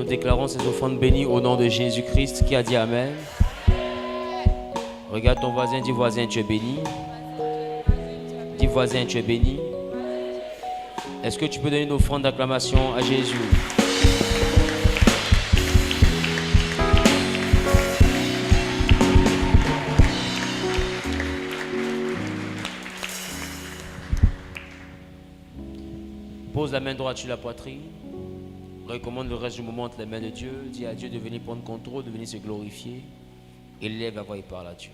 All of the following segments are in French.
Nous déclarons ces offrandes bénies au nom de Jésus-Christ qui a dit Amen. Regarde ton voisin, dis voisin, tu es béni. Dis voisin, tu es béni. Est-ce que tu peux donner une offrande d'acclamation à Jésus? Pose la main droite sur la poitrine. Recommande le reste du moment entre les mains de Dieu. Dis à Dieu de venir prendre contrôle, de venir se glorifier. Et lève la voix et parle à Dieu.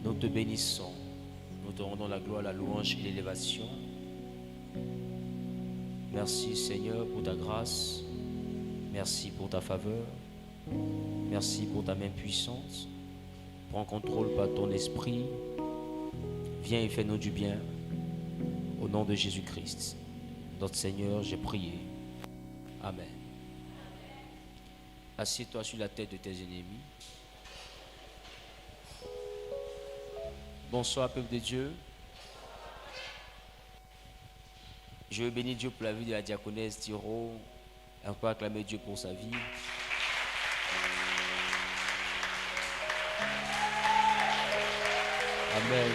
Nous te bénissons, nous te rendons la gloire, la louange et l'élévation. Merci Seigneur pour ta grâce, merci pour ta faveur, merci pour ta main puissante. Prends contrôle par ton esprit, viens et fais-nous du bien. Au nom de Jésus-Christ, notre Seigneur, j'ai prié. Amen. Assieds-toi sur la tête de tes ennemis. Bonsoir, peuple de Dieu. Je veux bénir Dieu pour la vie de la diaconesse Thiro. Et encore acclamer Dieu pour sa vie. Amen.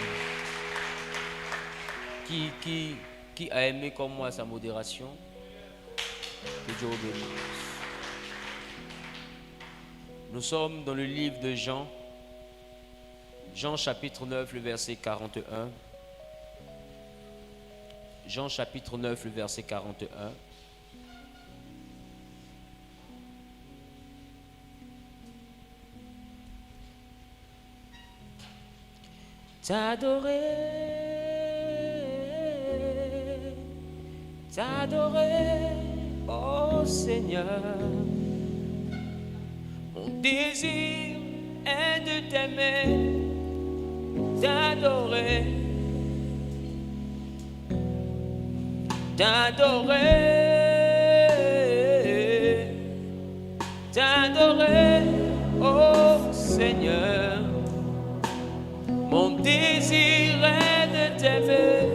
Qui a aimé comme moi sa modération? Que Dieu vous bénisse. Nous sommes dans le livre de Jean. Jean chapitre 9, le verset 41. Jean chapitre 9, le verset 41. T'adorer, oh Seigneur. Mon désir est de t'aimer. T'adorer, oh Seigneur. Mon désir est de t'aimer,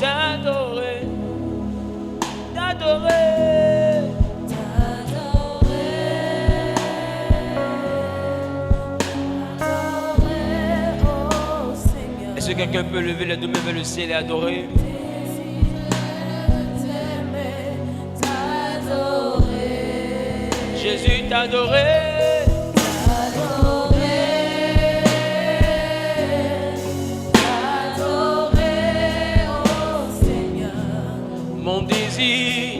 t'adorer. Est-ce que quelqu'un peut lever les deux mains vers le ciel et adorer? Jésus t'adorer. Oh Seigneur. Mon désir.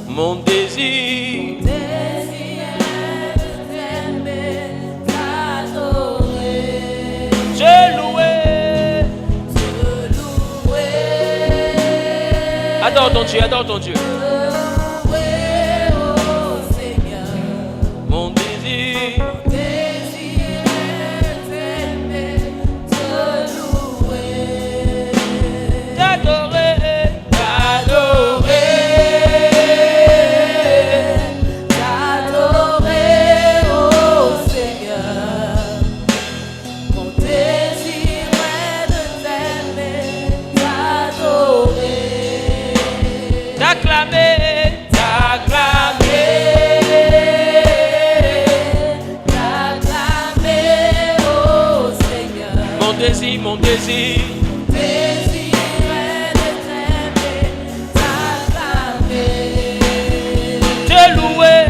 Mon désir, je louer. Adore ton Dieu, adore ton Dieu. Mon désir, mon désir est de t'aimer, t'acclamer, te louer,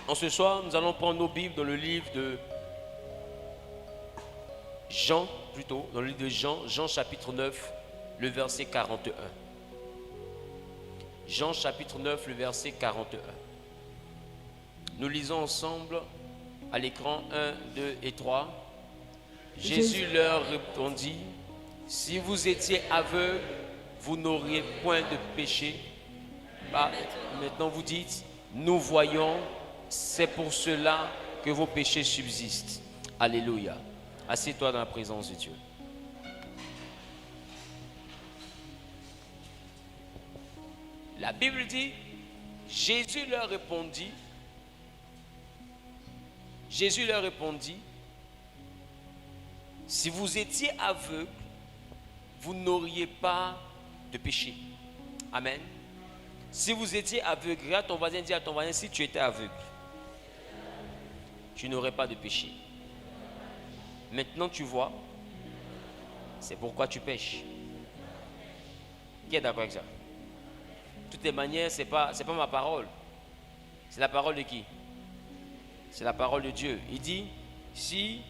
En ce soir, nous allons prendre nos Bibles dans le livre de Jean, dans le livre de Jean, Jean chapitre 9, le verset 41. Jean chapitre 9, le verset 41. Nous lisons ensemble à l'écran 1, 2 et 3. Jésus leur répondit, si vous étiez aveugles, vous n'auriez point de péché. Maintenant vous dites, nous voyons, c'est pour cela que vos péchés subsistent. Alléluia. Assieds-toi dans la présence de Dieu. La Bible dit, Jésus leur répondit, si vous étiez aveugle, vous n'auriez pas de péché. Amen. Si vous étiez aveugle, regarde ton voisin, dis à ton voisin, si tu étais aveugle, tu n'aurais pas de péché. Maintenant tu vois, c'est pourquoi tu pêches. Qui est d'accord avec ça? De toutes les manières, c'est pas ma parole. C'est la parole de qui? C'est la parole de Dieu. Il dit, si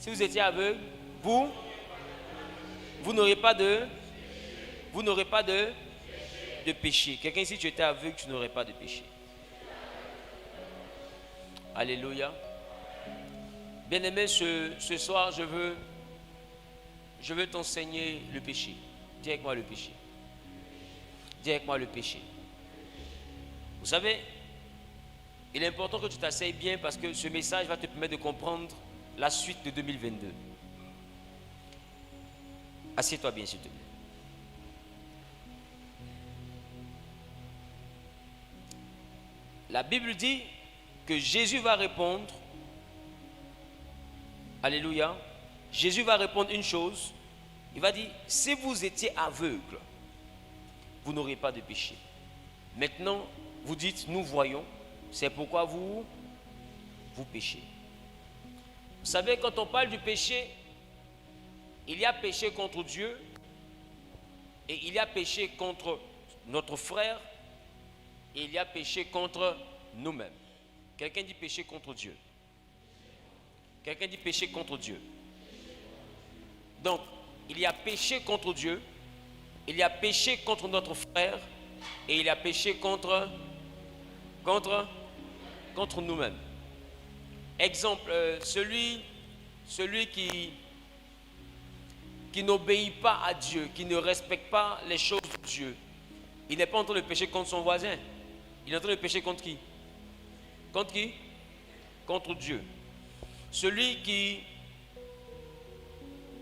vous étiez aveugle, vous n'aurez pas de péché. Quelqu'un ici, tu étais aveugle, tu n'aurais pas de péché. Alléluia. Bien-aimé, ce soir, je veux t'enseigner le péché. Dis avec moi le péché. Dis avec moi le péché. Vous savez, il est important que tu t'asseyes bien parce que ce message va te permettre de comprendre la suite de 2022. Assieds-toi bien, s'il te plaît. La Bible dit que Jésus va répondre. Alléluia. Jésus va répondre une chose. Il va dire, si vous étiez aveugle, vous n'aurez pas de péché. Maintenant, vous dites, nous voyons, c'est pourquoi vous péchez. Vous savez, quand on parle du péché, il y a péché contre Dieu et il y a péché contre notre frère et il y a péché contre nous-mêmes. Quelqu'un dit péché contre Dieu. Quelqu'un dit péché contre Dieu. Donc, il y a péché contre Dieu, il y a péché contre notre frère et il y a péché contre nous-mêmes. Exemple, celui qui n'obéit pas à Dieu, qui ne respecte pas les choses de Dieu, il n'est pas en train de pécher contre son voisin. Il est en train de pécher contre qui? Contre qui? Contre Dieu. Celui qui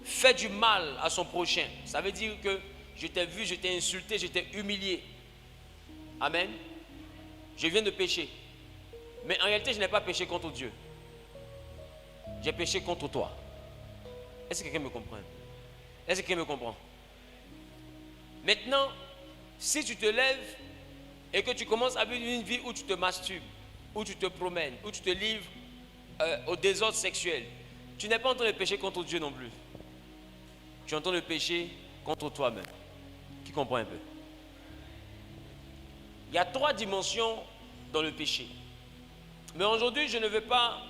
fait du mal à son prochain, ça veut dire que je t'ai vu, je t'ai insulté, je t'ai humilié. Amen. Je viens de pécher. Mais en réalité, je n'ai pas péché contre Dieu. J'ai péché contre toi. Est-ce que quelqu'un me comprend? Est-ce que quelqu'un me comprend? Maintenant, si tu te lèves et que tu commences à vivre une vie où tu te masturbes, où tu te promènes, où tu te livres au désordre sexuel, tu n'es pas en train de pécher contre Dieu non plus. Tu es en train de pécher contre toi-même. Qui comprend un peu? Il y a 3 dimensions dans le péché. Mais aujourd'hui, je ne veux pas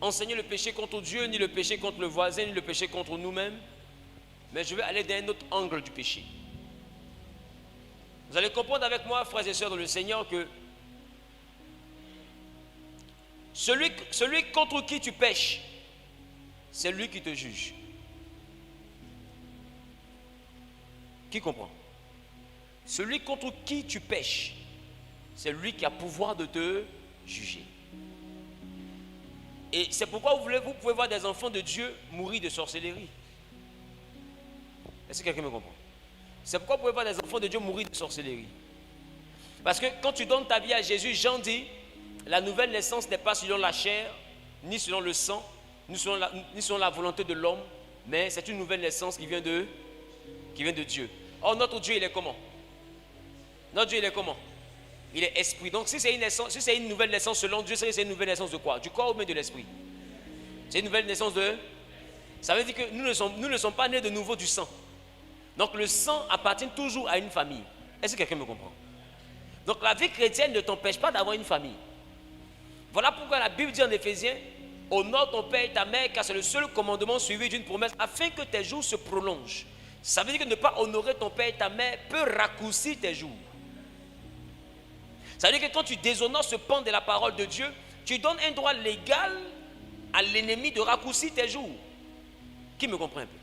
enseigner le péché contre Dieu, ni le péché contre le voisin, ni le péché contre nous-mêmes. Mais je vais aller dans un autre angle du péché. Vous allez comprendre avec moi, frères et sœurs dans le Seigneur, que celui contre qui tu pêches, c'est lui qui te juge. Qui comprend? Celui contre qui tu pêches, c'est lui qui a pouvoir de te juger. Et c'est pourquoi vous pouvez voir des enfants de Dieu mourir de sorcellerie. Est-ce que quelqu'un me comprend? C'est pourquoi vous pouvez voir des enfants de Dieu mourir de sorcellerie. Parce que quand tu donnes ta vie à Jésus, Jean dit, la nouvelle naissance n'est pas selon la chair, ni selon le sang, ni selon la volonté de l'homme, mais c'est une nouvelle naissance qui vient de Dieu. Or, notre Dieu, il est comment? Notre Dieu, il est comment? Il est esprit. Donc, si c'est une nouvelle naissance selon Dieu, c'est une nouvelle naissance de quoi? Du corps ou bien de l'esprit? C'est une nouvelle naissance Ça veut dire que nous ne sommes pas nés de nouveau du sang. Donc le sang appartient toujours à une famille. Est-ce que quelqu'un me comprend? Donc la vie chrétienne ne t'empêche pas d'avoir une famille. Voilà pourquoi la Bible dit en Éphésiens, honore ton père et ta mère, car c'est le seul commandement suivi d'une promesse, afin que tes jours se prolongent. Ça veut dire que ne pas honorer ton père et ta mère peut raccourcir tes jours. Ça veut dire que quand tu déshonores ce pan de la parole de Dieu, tu donnes un droit légal à l'ennemi de raccourcir tes jours. Qui me comprend un peu?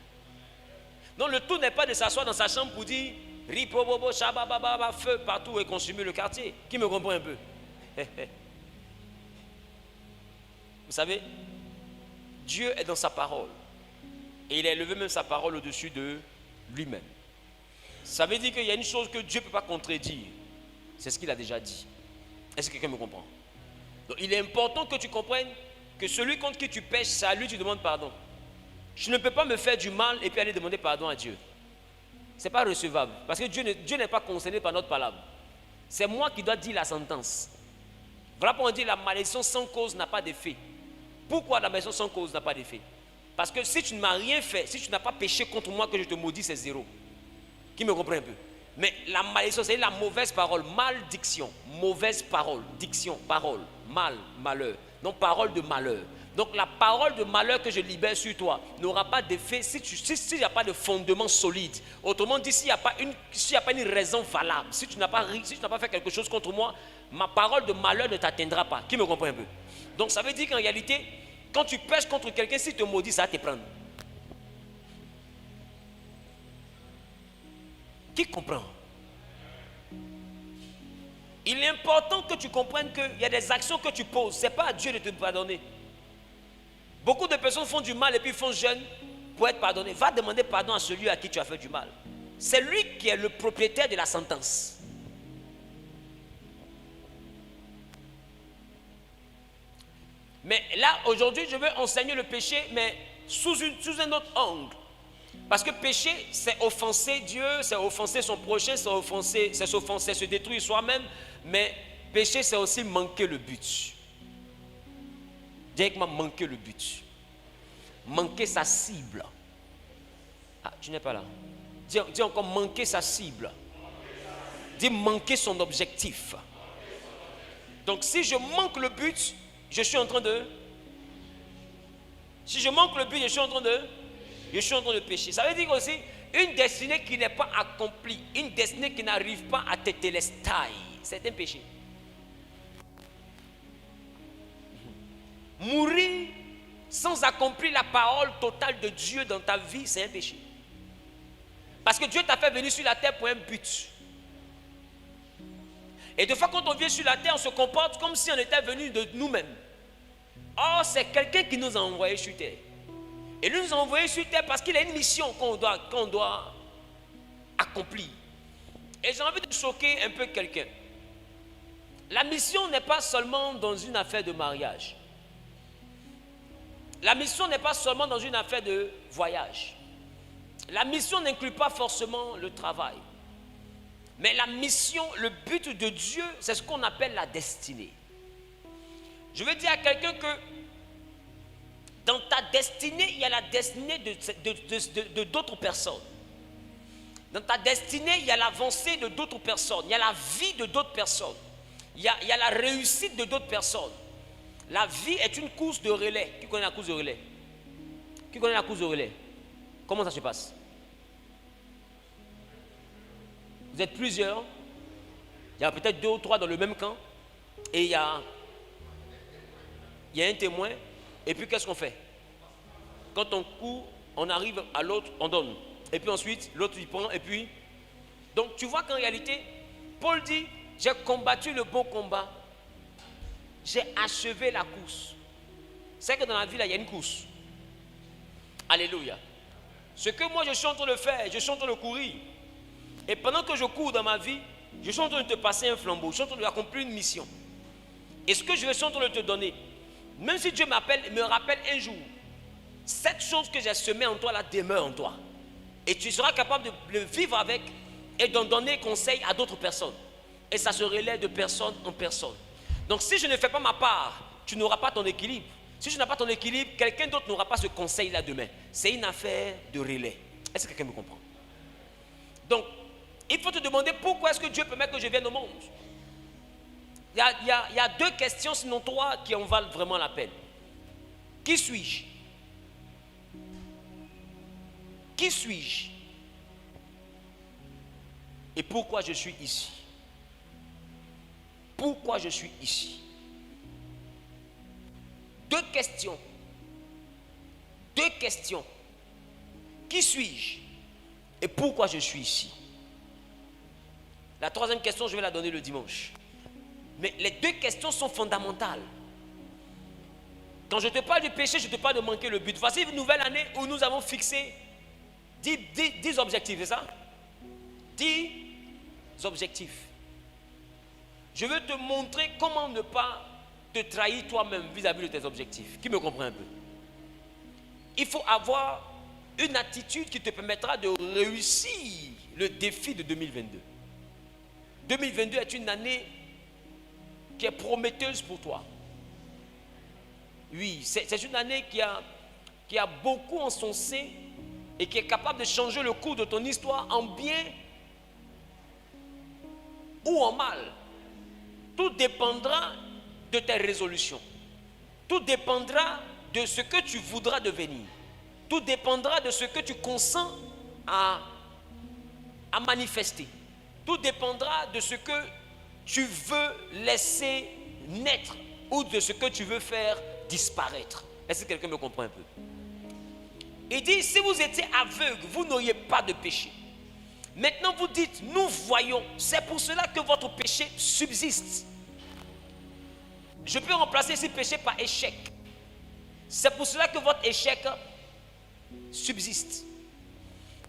Donc le tout n'est pas de s'asseoir dans sa chambre pour dire ripobobo, shabababa, feu partout et consumer le quartier. Qui me comprend un peu? Vous savez, Dieu est dans sa parole. Et il a élevé même sa parole au-dessus de lui-même. Ça veut dire qu'il y a une chose que Dieu ne peut pas contredire. C'est ce qu'il a déjà dit. Est-ce que quelqu'un me comprend? Donc il est important que tu comprennes que celui contre qui tu pêches, c'est à lui que tu demandes pardon. Je ne peux pas me faire du mal et puis aller demander pardon à Dieu. Ce n'est pas recevable. Parce que Dieu n'est pas concerné par notre palabre. C'est moi qui dois dire la sentence. Voilà pourquoi on dit la malédiction sans cause n'a pas d'effet. Pourquoi la malédiction sans cause n'a pas d'effet? Parce que si tu ne m'as rien fait, si tu n'as pas péché contre moi que je te maudis, c'est zéro. Qui me comprend un peu? Mais la malédiction, c'est la mauvaise parole, maldiction, mauvaise parole, diction, parole, mal, malheur. Donc parole de malheur. Donc la parole de malheur que je libère sur toi n'aura pas d'effet si il n'y a pas de fondement solide. Autrement dit, s'il n'y a pas une raison valable, si tu n'as pas fait quelque chose contre moi, ma parole de malheur ne t'atteindra pas. Qui me comprend un peu? Donc ça veut dire qu'en réalité, quand tu pêches contre quelqu'un, s'il te maudit, ça va te prendre. Qui comprend? Il est important que tu comprennes qu'il y a des actions que tu poses. Ce n'est pas à Dieu de te pardonner. Beaucoup de personnes font du mal et puis font jeûne pour être pardonné. Va demander pardon à celui à qui tu as fait du mal. C'est lui qui est le propriétaire de la sentence. Mais là, aujourd'hui, je veux enseigner le péché, mais sous un autre angle. Parce que péché, c'est offenser Dieu, c'est offenser son prochain, c'est s'offenser, se détruire soi-même. Mais péché, c'est aussi manquer le but. Directement manquer le but. Manquer sa cible. Ah, tu n'es pas là. Dis encore manquer sa cible. Dis manquer son objectif. Donc si je manque le but, je suis en train de... Si je manque le but, je suis en train de pécher. Ça veut dire aussi une destinée qui n'est pas accomplie, une destinée qui n'arrive pas à te télestai, c'est un péché. Mourir sans accomplir la parole totale de Dieu dans ta vie, c'est un péché. Parce que Dieu t'a fait venir sur la terre pour un but. Et des fois, quand on vient sur la terre, on se comporte comme si on était venu de nous-mêmes. Or, c'est quelqu'un qui nous a envoyés sur terre. Et lui nous a envoyés sur terre parce qu'il a une mission qu'on doit accomplir. Et j'ai envie de choquer un peu quelqu'un. La mission n'est pas seulement dans une affaire de mariage. La mission n'est pas seulement dans une affaire de voyage. La mission n'inclut pas forcément le travail. Mais la mission, le but de Dieu, c'est ce qu'on appelle la destinée. Je veux dire à quelqu'un que dans ta destinée, il y a la destinée de d'autres personnes. Dans ta destinée, il y a l'avancée de d'autres personnes. Il y a la vie de d'autres personnes. Il y a la réussite de d'autres personnes. La vie est une course de relais. Qui connaît la course de relais? Qui connaît la course de relais? Comment ça se passe? Vous êtes plusieurs. Il y a peut-être 2 ou 3 dans le même camp. Et il y a un témoin. Et puis qu'est-ce qu'on fait? Quand on court, on arrive à l'autre, on donne. Et puis ensuite, l'autre il prend et puis... Donc tu vois qu'en réalité, Paul dit, j'ai combattu le bon combat. J'ai achevé la course. C'est que dans la vie, là, il y a une course. Alléluia. Ce que moi je suis en train de faire, je suis en train de courir. Et pendant que je cours dans ma vie, je suis en train de te passer un flambeau. Je suis en train d'accomplir une mission. Et ce que je suis en train de te donner, même si Dieu me rappelle un jour, cette chose que j'ai semée en toi là demeure en toi. Et tu seras capable de le vivre avec et d'en donner conseil à d'autres personnes. Et ça se relaie de personne en personne. Donc si je ne fais pas ma part, tu n'auras pas ton équilibre. Si tu n'as pas ton équilibre, quelqu'un d'autre n'aura pas ce conseil-là demain. C'est une affaire de relais. Est-ce que quelqu'un me comprend? Donc, il faut te demander pourquoi est-ce que Dieu permet que je vienne au monde. Il y a deux questions, sinon trois, qui en valent vraiment la peine. Qui suis-je? Qui suis-je? Et pourquoi je suis ici? Pourquoi je suis ici? Deux questions. Deux questions. Qui suis-je? Et pourquoi je suis ici? La troisième question, je vais la donner le dimanche. Mais les deux questions sont fondamentales. Quand je te parle du péché, je te parle de manquer le but. Voici une nouvelle année où nous avons fixé 10 objectifs, c'est ça? 10 objectifs. Je veux te montrer comment ne pas te trahir toi-même vis-à-vis de tes objectifs. Qui me comprend un peu? Il faut avoir une attitude qui te permettra de réussir le défi de 2022. 2022 est une année qui est prometteuse pour toi. Oui, c'est une année qui a beaucoup en son sein et qui est capable de changer le cours de ton histoire en bien ou en mal. Tout dépendra de tes résolutions. Tout dépendra de ce que tu voudras devenir. Tout dépendra de ce que tu consens à manifester. Tout dépendra de ce que tu veux laisser naître ou de ce que tu veux faire disparaître. Est-ce que quelqu'un me comprend un peu? Il dit, si vous étiez aveugle, vous n'auriez pas de péché. Maintenant vous dites, nous voyons. C'est pour cela que votre péché subsiste. Je peux remplacer ce péché par échec. C'est pour cela que votre échec subsiste.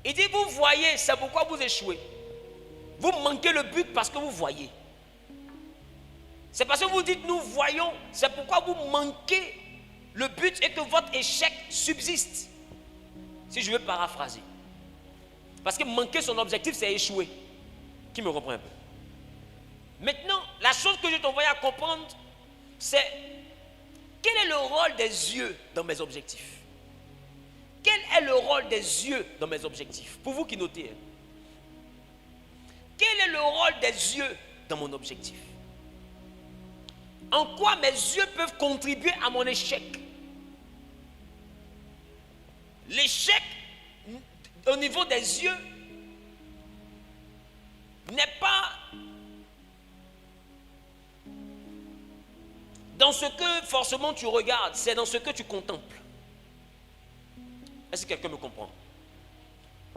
Il dit, vous voyez, c'est pourquoi vous échouez. Vous manquez le but parce que vous voyez. C'est parce que vous dites, nous voyons, c'est pourquoi vous manquez le but et que votre échec subsiste. Si je veux paraphraser. Parce que manquer son objectif, c'est échouer. Qui me comprend un peu? Maintenant, la chose que je t'envoie à comprendre, c'est quel est le rôle des yeux dans mes objectifs? Quel est le rôle des yeux dans mes objectifs? Pour vous qui notez. Quel est le rôle des yeux dans mon objectif? En quoi mes yeux peuvent contribuer à mon échec? L'échec au niveau des yeux n'est pas dans ce que forcément tu regardes, c'est dans ce que tu contemples. Est-ce que quelqu'un me comprend?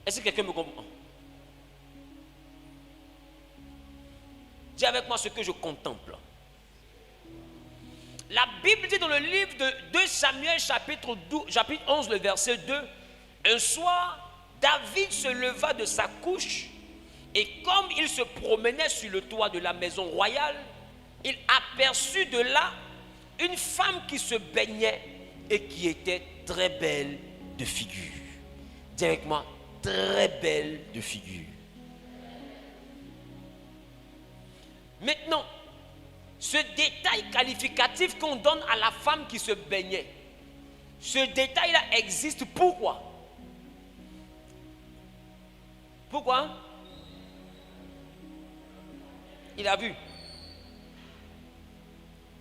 Est-ce que quelqu'un me comprend? Dis avec moi ce que je contemple. La Bible dit dans le livre de 2 Samuel chapitre 11, le verset 2, un soir, David se leva de sa couche et comme il se promenait sur le toit de la maison royale, il aperçut de là une femme qui se baignait et qui était très belle de figure. Dis avec moi, très belle de figure. Maintenant, ce détail qualificatif qu'on donne à la femme qui se baignait, ce détail-là existe. Pourquoi? Pourquoi? Il a vu.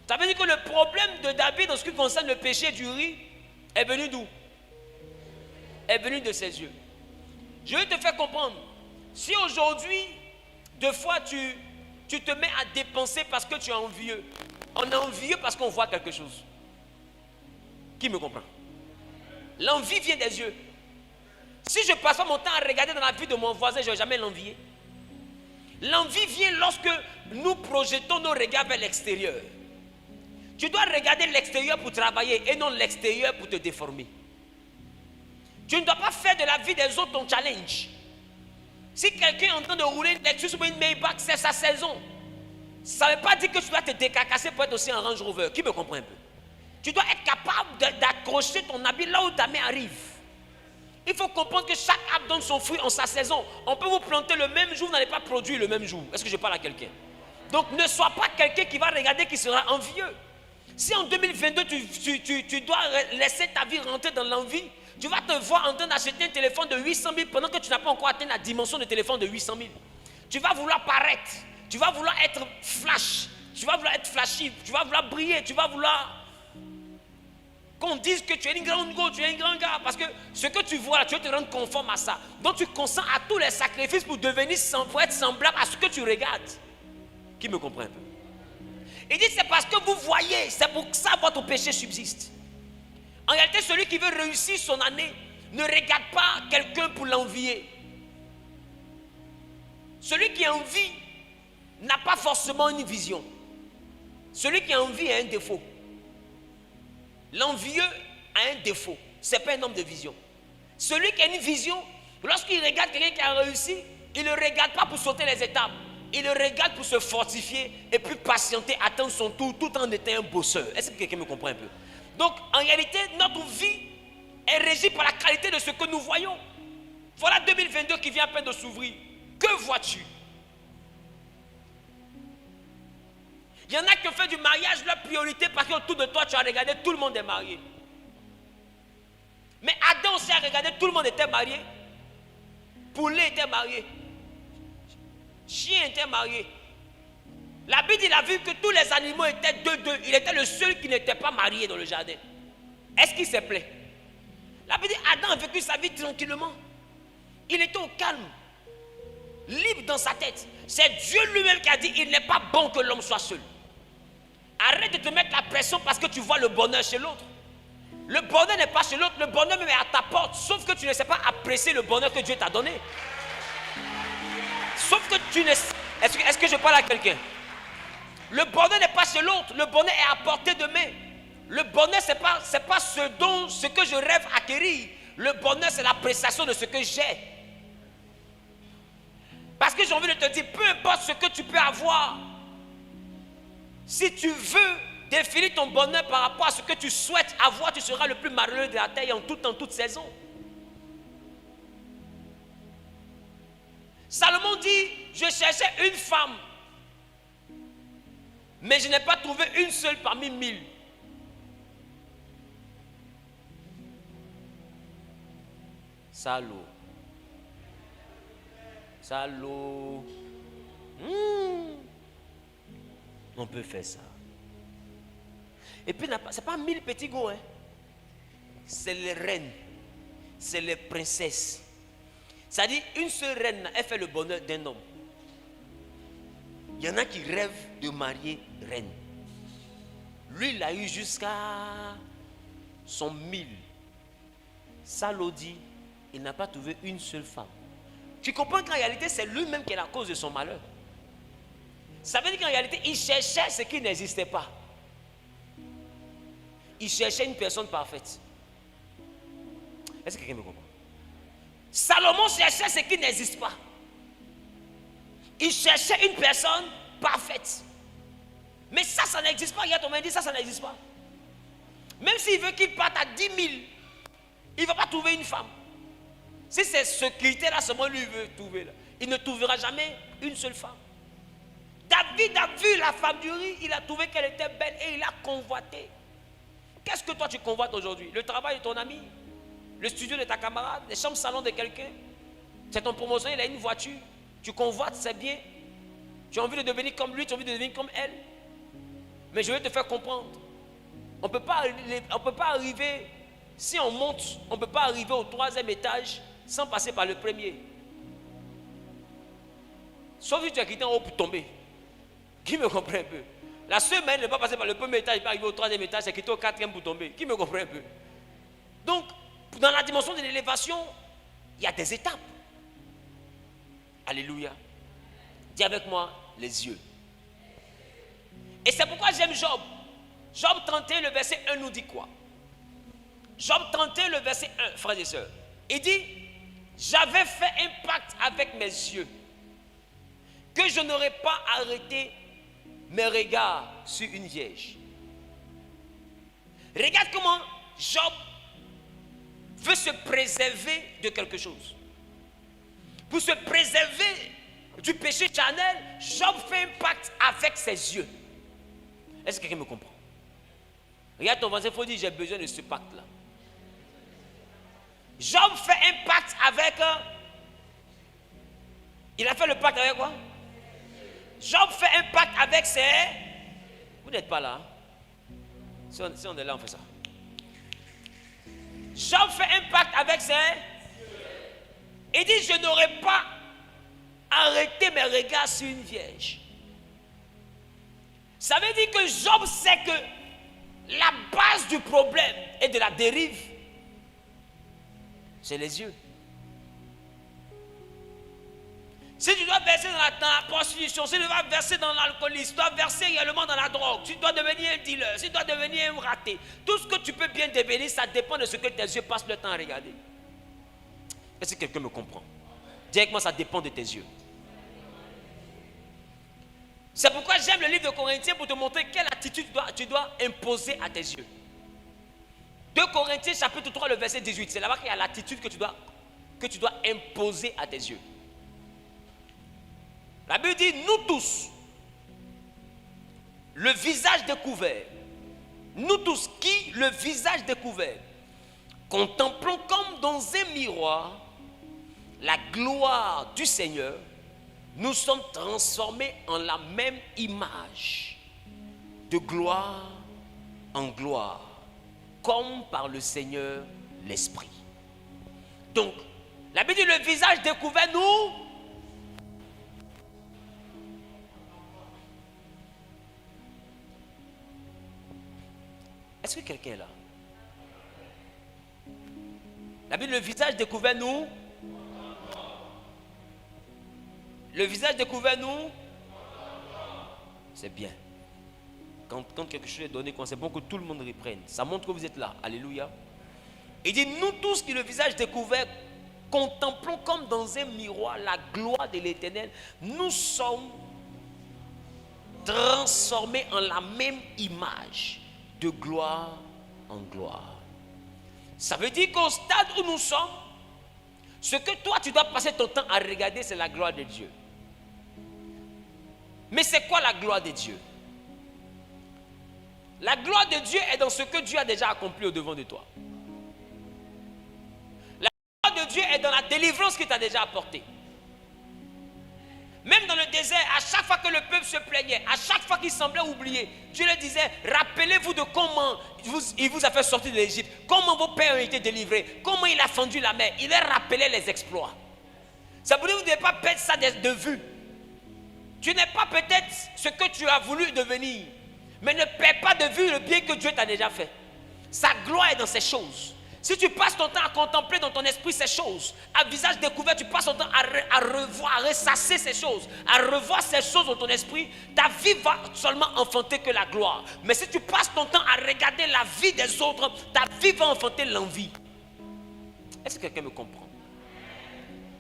Ça veut dire que le problème de David en ce qui concerne le péché du riz est venu d'où? Est venu de ses yeux. Je vais te faire comprendre. Si aujourd'hui, deux fois tu te mets à dépenser parce que tu es envieux, on est envieux parce qu'on voit quelque chose. Qui me comprend? L'envie vient des yeux. Si je passe pas mon temps à regarder dans la vie de mon voisin, je ne vais jamais l'envier. L'envie vient lorsque nous projetons nos regards vers l'extérieur. Tu dois regarder l'extérieur pour travailler et non l'extérieur pour te déformer. Tu ne dois pas faire de la vie des autres ton challenge. Si quelqu'un est en train de rouler une Lexus ou une Maybach, c'est sa saison. Ça ne veut pas dire que tu dois te décacasser pour être aussi un Range Rover. Qui me comprend un peu? Tu dois être capable d'accrocher ton habit là où ta main arrive. Il faut comprendre que chaque arbre donne son fruit en sa saison. On peut vous planter le même jour, vous n'allez pas produire le même jour. Est-ce que je parle à quelqu'un? Donc ne sois pas quelqu'un qui va regarder qui sera envieux. Si en 2022, tu dois laisser ta vie rentrer dans l'envie, tu vas te voir en train d'acheter un téléphone de 800 000 pendant que tu n'as pas encore atteint la dimension de téléphone de 800 000. Tu vas vouloir paraître, tu vas vouloir être flash, tu vas vouloir être flashy, tu vas vouloir briller, tu vas vouloir qu'on dise que tu es une grande go, tu es un grand gars. Parce que ce que tu vois, tu veux te rendre conforme à ça. Donc tu consens à tous les sacrifices pour être semblable à ce que tu regardes. Qui me comprend un peu? Il dit c'est parce que vous voyez, c'est pour ça que votre péché subsiste. En réalité, celui qui veut réussir son année ne regarde pas quelqu'un pour l'envier. Celui qui envie n'a pas forcément une vision. Celui qui envie a un défaut. L'envieux a un défaut. Ce n'est pas un homme de vision. Celui qui a une vision, lorsqu'il regarde quelqu'un qui a réussi, il ne le regarde pas pour sauter les étapes. Il le regarde pour se fortifier et puis patienter, attendre son tour tout en étant un bosseur. Est-ce que quelqu'un me comprend un peu? Donc, en réalité, notre vie est régie par la qualité de ce que nous voyons. Voilà 2022 qui vient à peine de s'ouvrir. Que vois-tu? Il y en a qui ont fait du mariage leur priorité parce qu'autour de toi, tu as regardé, tout le monde est marié. Mais Adam aussi a regardé, tout le monde était marié. Poulet était marié. Chien était marié. La Bible, il a vu que tous les animaux étaient deux. Il était le seul qui n'était pas marié dans le jardin. Est-ce qu'il s'est plaint? La Bible dit, Adam a vécu sa vie tranquillement. Il était au calme, libre dans sa tête. C'est Dieu lui-même qui a dit, il n'est pas bon que l'homme soit seul. Arrête de te mettre la pression parce que tu vois le bonheur chez l'autre. Le bonheur n'est pas chez l'autre, le bonheur même est à ta porte. Sauf que tu ne sais pas apprécier le bonheur que Dieu t'a donné. Sauf que tu ne sais... Est-ce que je parle à quelqu'un? Le bonheur n'est pas chez l'autre, le bonheur est à portée de main. Le bonheur, ce n'est pas ce que je rêve acquérir. Le bonheur, c'est l'appréciation de ce que j'ai. Parce que j'ai envie de te dire, peu importe ce que tu peux avoir, si tu veux définir ton bonheur par rapport à ce que tu souhaites avoir, tu seras le plus malheureux de la terre en toute saison. Salomon dit, je cherchais une femme, mais je n'ai pas trouvé une seule parmi 1000. Salaud. Salaud. On peut faire ça. Et puis, ce n'est pas 1000 petits gars. Hein. C'est les reines. C'est les princesses. C'est-à-dire, une seule reine, elle fait le bonheur d'un homme. Il y en a qui rêvent de marier reine. Lui, il a eu jusqu'à son 1000. Salaud dit, il n'a pas trouvé une seule femme. Tu comprends qu'en réalité, c'est lui-même qui est la cause de son malheur. Ça veut dire qu'en réalité, il cherchait ce qui n'existait pas. Il cherchait une personne parfaite. Est-ce que quelqu'un me comprend? Salomon cherchait ce qui n'existe pas. Il cherchait une personne parfaite. Mais ça n'existe pas. Regarde, on m'a dit ça n'existe pas. Même s'il veut qu'il parte à 10 000, il ne va pas trouver une femme. Si c'est ce critère-là, seulement lui veut trouver. Là. Il ne trouvera jamais une seule femme. David a vu la femme d'Uri, il a trouvé qu'elle était belle et il a convoité. Qu'est-ce que toi tu convoites aujourd'hui? Le travail de ton ami? Le studio de ta camarade? Les chambres salon de quelqu'un? C'est ton promotion, il a une voiture. Tu convoites, c'est bien. Tu as envie de devenir comme lui, tu as envie de devenir comme elle. Mais je vais te faire comprendre. On ne peut pas arriver, si on monte, on ne peut pas arriver au 3e étage sans passer par le premier. Sauf si tu as quitté en haut pour tomber. Qui me comprend un peu? La seule manière de ne pas passer par le premier étage et pas arriver au 3e étage, c'est quitter au 4e pour tomber. Qui me comprend un peu? Donc, dans la dimension de l'élévation, il y a des étapes. Alléluia. Dis avec moi, les yeux. Et c'est pourquoi j'aime Job. Job 31, le verset 1 nous dit quoi? Job 31, le verset 1, frères et sœurs. Il dit, j'avais fait un pacte avec mes yeux, que je n'aurais pas arrêté mes regards sur une vierge. Regarde comment Job veut se préserver de quelque chose. Pour se préserver du péché charnel, Job fait un pacte avec ses yeux. Est-ce que quelqu'un me comprend? Regarde ton voisin, il faut dire j'ai besoin de ce pacte-là. Job fait un pacte avec... il a fait le pacte avec quoi? Job fait un pacte avec ses... Vous n'êtes pas là. Si on est là, on fait ça. Job fait un pacte avec ses... Il dit, je n'aurais pas arrêté mes regards sur une vierge. Ça veut dire que Job sait que la base du problème et de la dérive, c'est les yeux. Si tu dois verser dans la prostitution, si tu dois verser dans l'alcoolisme, tu dois verser également dans la drogue, tu dois devenir un dealer, tu dois devenir un raté. Tout ce que tu peux bien devenir, ça dépend de ce que tes yeux passent le temps à regarder. Est-ce que quelqu'un me comprend? Directement, ça dépend de tes yeux. C'est pourquoi j'aime le livre de Corinthiens pour te montrer quelle attitude tu dois imposer à tes yeux. 2 Corinthiens chapitre 3, le verset 18. C'est là-bas qu'il y a l'attitude que tu dois imposer à tes yeux. La Bible dit, nous tous, le visage découvert, nous tous qui, le visage découvert, contemplons comme dans un miroir la gloire du Seigneur, nous sommes transformés en la même image, de gloire en gloire, comme par le Seigneur l'Esprit. Donc, la Bible dit, le visage découvert, nous... Est-ce que quelqu'un est là? La Bible, le visage découvert, nous... Le visage découvert, nous... C'est bien. Quand quelque chose est donné, c'est bon que tout le monde reprenne. Ça montre que vous êtes là. Alléluia. Il dit, nous tous qui le visage découvert, contemplons comme dans un miroir la gloire de l'Éternel. Nous sommes transformés en la même image, de gloire en gloire. Ça veut dire qu'au stade où nous sommes, ce que toi tu dois passer ton temps à regarder, c'est la gloire de Dieu. Mais c'est quoi la gloire de Dieu? La gloire de Dieu est dans ce que Dieu a déjà accompli au devant de toi. La gloire de Dieu est dans la délivrance qu'il t'a déjà apportée. Même dans le désert, à chaque fois que le peuple se plaignait, à chaque fois qu'il semblait oublier, Dieu leur disait, rappelez-vous de comment il vous a fait sortir de l'Égypte, comment vos pères ont été délivrés, comment il a fendu la mer. Il leur rappelait les exploits. Ça veut dire que vous ne devez pas perdre ça de vue. Tu n'es pas peut-être ce que tu as voulu devenir, mais ne perds pas de vue le bien que Dieu t'a déjà fait. Sa gloire est dans ces choses. Si tu passes ton temps à contempler dans ton esprit ces choses, à visage découvert, tu passes ton temps à revoir, à ressasser ces choses, à revoir ces choses dans ton esprit, ta vie va seulement enfanter que la gloire. Mais si tu passes ton temps à regarder la vie des autres, ta vie va enfanter l'envie. Est-ce que quelqu'un me comprend?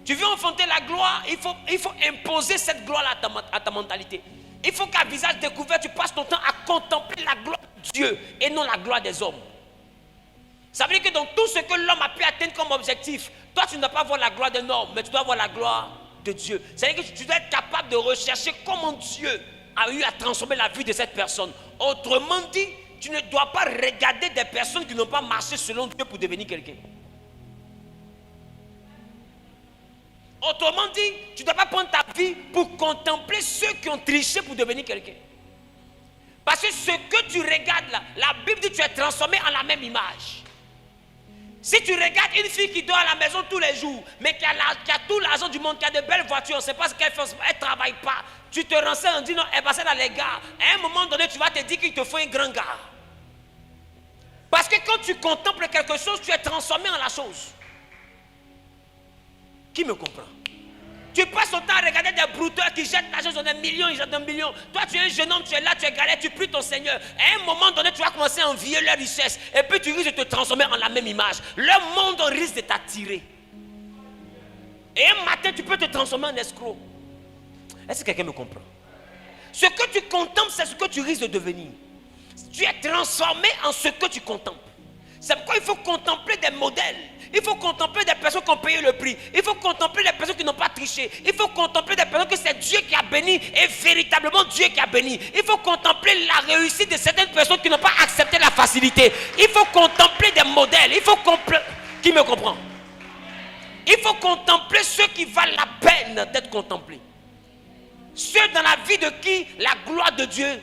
Tu veux enfanter la gloire, il faut imposer cette gloire à ta mentalité. Il faut qu'à visage découvert, tu passes ton temps à contempler la gloire de Dieu et non la gloire des hommes. Ça veut dire que dans tout ce que l'homme a pu atteindre comme objectif, toi tu ne dois pas voir la gloire d'un homme, mais tu dois voir la gloire de Dieu. C'est-à-dire que tu dois être capable de rechercher comment Dieu a eu à transformer la vie de cette personne. Autrement dit, tu ne dois pas regarder des personnes qui n'ont pas marché selon Dieu pour devenir quelqu'un. Autrement dit, tu ne dois pas prendre ta vie pour contempler ceux qui ont triché pour devenir quelqu'un. Parce que ce que tu regardes là, la Bible dit que tu es transformé en la même image. Si tu regardes une fille qui dort à la maison tous les jours, mais qui a tout l'argent du monde, qui a de belles voitures, on ne sait pas ce qu'elle fait, elle ne travaille pas, tu te renseignes, on dit non, elle passait dans les gares. À un moment donné, tu vas te dire qu'il te faut un grand gars. Parce que quand tu contemples quelque chose, tu es transformé en la chose. Qui me comprend? Tu passes ton temps à regarder des brouteurs qui jettent l'argent sur des millions, ils jettent des millions. Toi, tu es un jeune homme, tu es là, tu es galère, tu pries ton Seigneur. À un moment donné, tu vas commencer à envier leur richesse. Et puis tu risques de te transformer en la même image. Leur monde risque de t'attirer. Et un matin, tu peux te transformer en escroc. Est-ce que quelqu'un me comprend? Ce que tu contemples, c'est ce que tu risques de devenir. Tu es transformé en ce que tu contemples. C'est pourquoi il faut contempler des modèles. Il faut contempler des personnes qui ont payé le prix. Il faut contempler des personnes qui n'ont pas triché. Il faut contempler des personnes que c'est Dieu qui a béni et véritablement Dieu qui a béni. Il faut contempler la réussite de certaines personnes qui n'ont pas accepté la facilité. Il faut contempler des modèles. Il faut qui me comprend? Il faut contempler ceux qui valent la peine d'être contemplés. Ceux dans la vie de qui la gloire de Dieu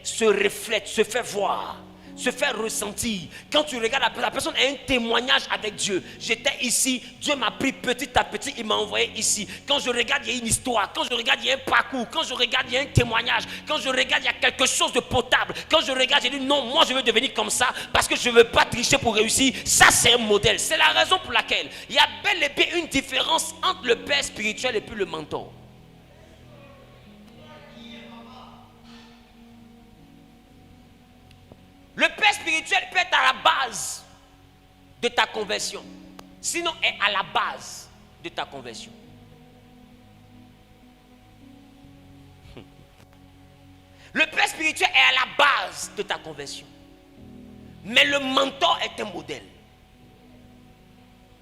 se reflète, se fait voir, se fait ressentir. Quand tu regardes la personne a un témoignage avec Dieu. J'étais ici, Dieu m'a pris petit à petit, il m'a envoyé ici. Quand je regarde, il y a une histoire. Quand je regarde, il y a un parcours. Quand je regarde, il y a un témoignage. Quand je regarde, il y a quelque chose de potable. Quand je regarde, j'ai dit non, moi je veux devenir comme ça parce que je ne veux pas tricher pour réussir. Ça, c'est un modèle. C'est la raison pour laquelle il y a bel et bien une différence entre le père spirituel et puis le mentor. Le père spirituel peut être à la base de ta conversion. Sinon, est à la base de ta conversion. Le père spirituel est à la base de ta conversion. Mais le mentor est un modèle.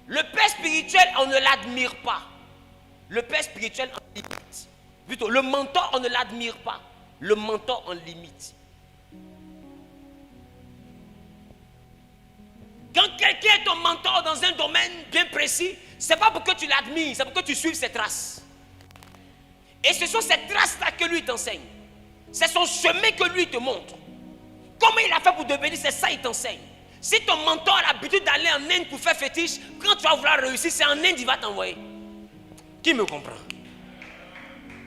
Le père spirituel, on ne l'admire pas. Le père spirituel en limite. Plutôt, le mentor, on ne l'admire pas. Le mentor en limite. Quand quelqu'un est ton mentor dans un domaine bien précis, ce n'est pas pour que tu l'admires, c'est pour que tu suives ses traces. Et ce sont ces traces-là que lui t'enseigne. C'est son chemin que lui te montre. Comment il a fait pour devenir, c'est ça qu'il t'enseigne. Si ton mentor a l'habitude d'aller en Inde pour faire fétiche, quand tu vas vouloir réussir, c'est en Inde qu'il va t'envoyer. Qui me comprend?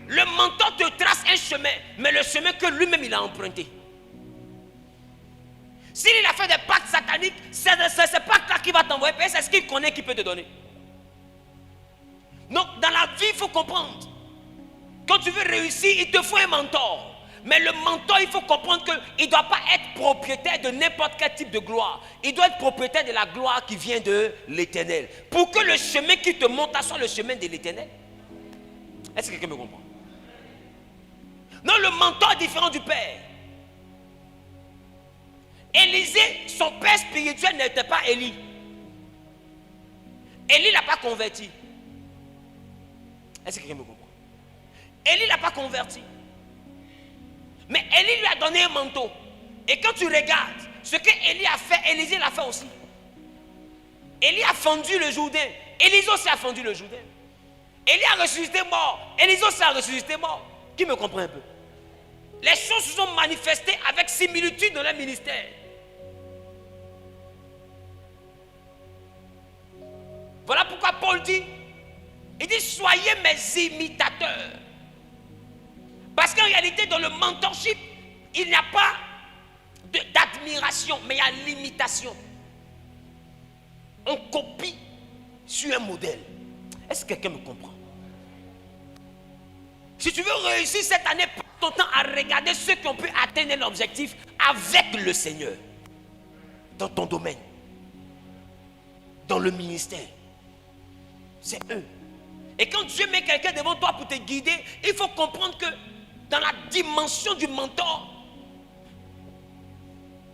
Le mentor te trace un chemin, mais le chemin que lui-même il a emprunté. S'il a fait des pactes sataniques, c'est ce pacte-là qui va t'envoyer, c'est ce qu'il connaît qui peut te donner. Donc, dans la vie, il faut comprendre. Quand tu veux réussir, il te faut un mentor. Mais le mentor, il faut comprendre qu'il ne doit pas être propriétaire de n'importe quel type de gloire. Il doit être propriétaire de la gloire qui vient de l'Éternel. Pour que le chemin qui te monte soit le chemin de l'Éternel. Est-ce que quelqu'un me comprend? Non, le mentor est différent du père. Élisée, son père spirituel n'était pas Élie. Élie ne l'a pas converti. Est-ce que quelqu'un me comprend? Élie ne l'a pas converti. Mais Élie lui a donné un manteau. Et quand tu regardes ce que Élie a fait, Élisée l'a fait aussi. Élie a fendu le Jourdain. Élisée aussi a fendu le Jourdain. Élie a ressuscité mort. Élisée aussi a ressuscité mort. Qui me comprend un peu? Les choses se sont manifestées avec similitude dans leur ministère. Voilà pourquoi Paul dit, il dit soyez mes imitateurs. Parce qu'en réalité dans le mentorship, il n'y a pas d'admiration, mais il y a l'imitation. On copie sur un modèle. Est-ce que quelqu'un me comprend? Si tu veux réussir cette année, prends ton temps à regarder ceux qui ont pu atteindre l'objectif avec le Seigneur. Dans ton domaine. Dans le ministère. C'est eux. Et quand Dieu met quelqu'un devant toi pour te guider, il faut comprendre que dans la dimension du mentor,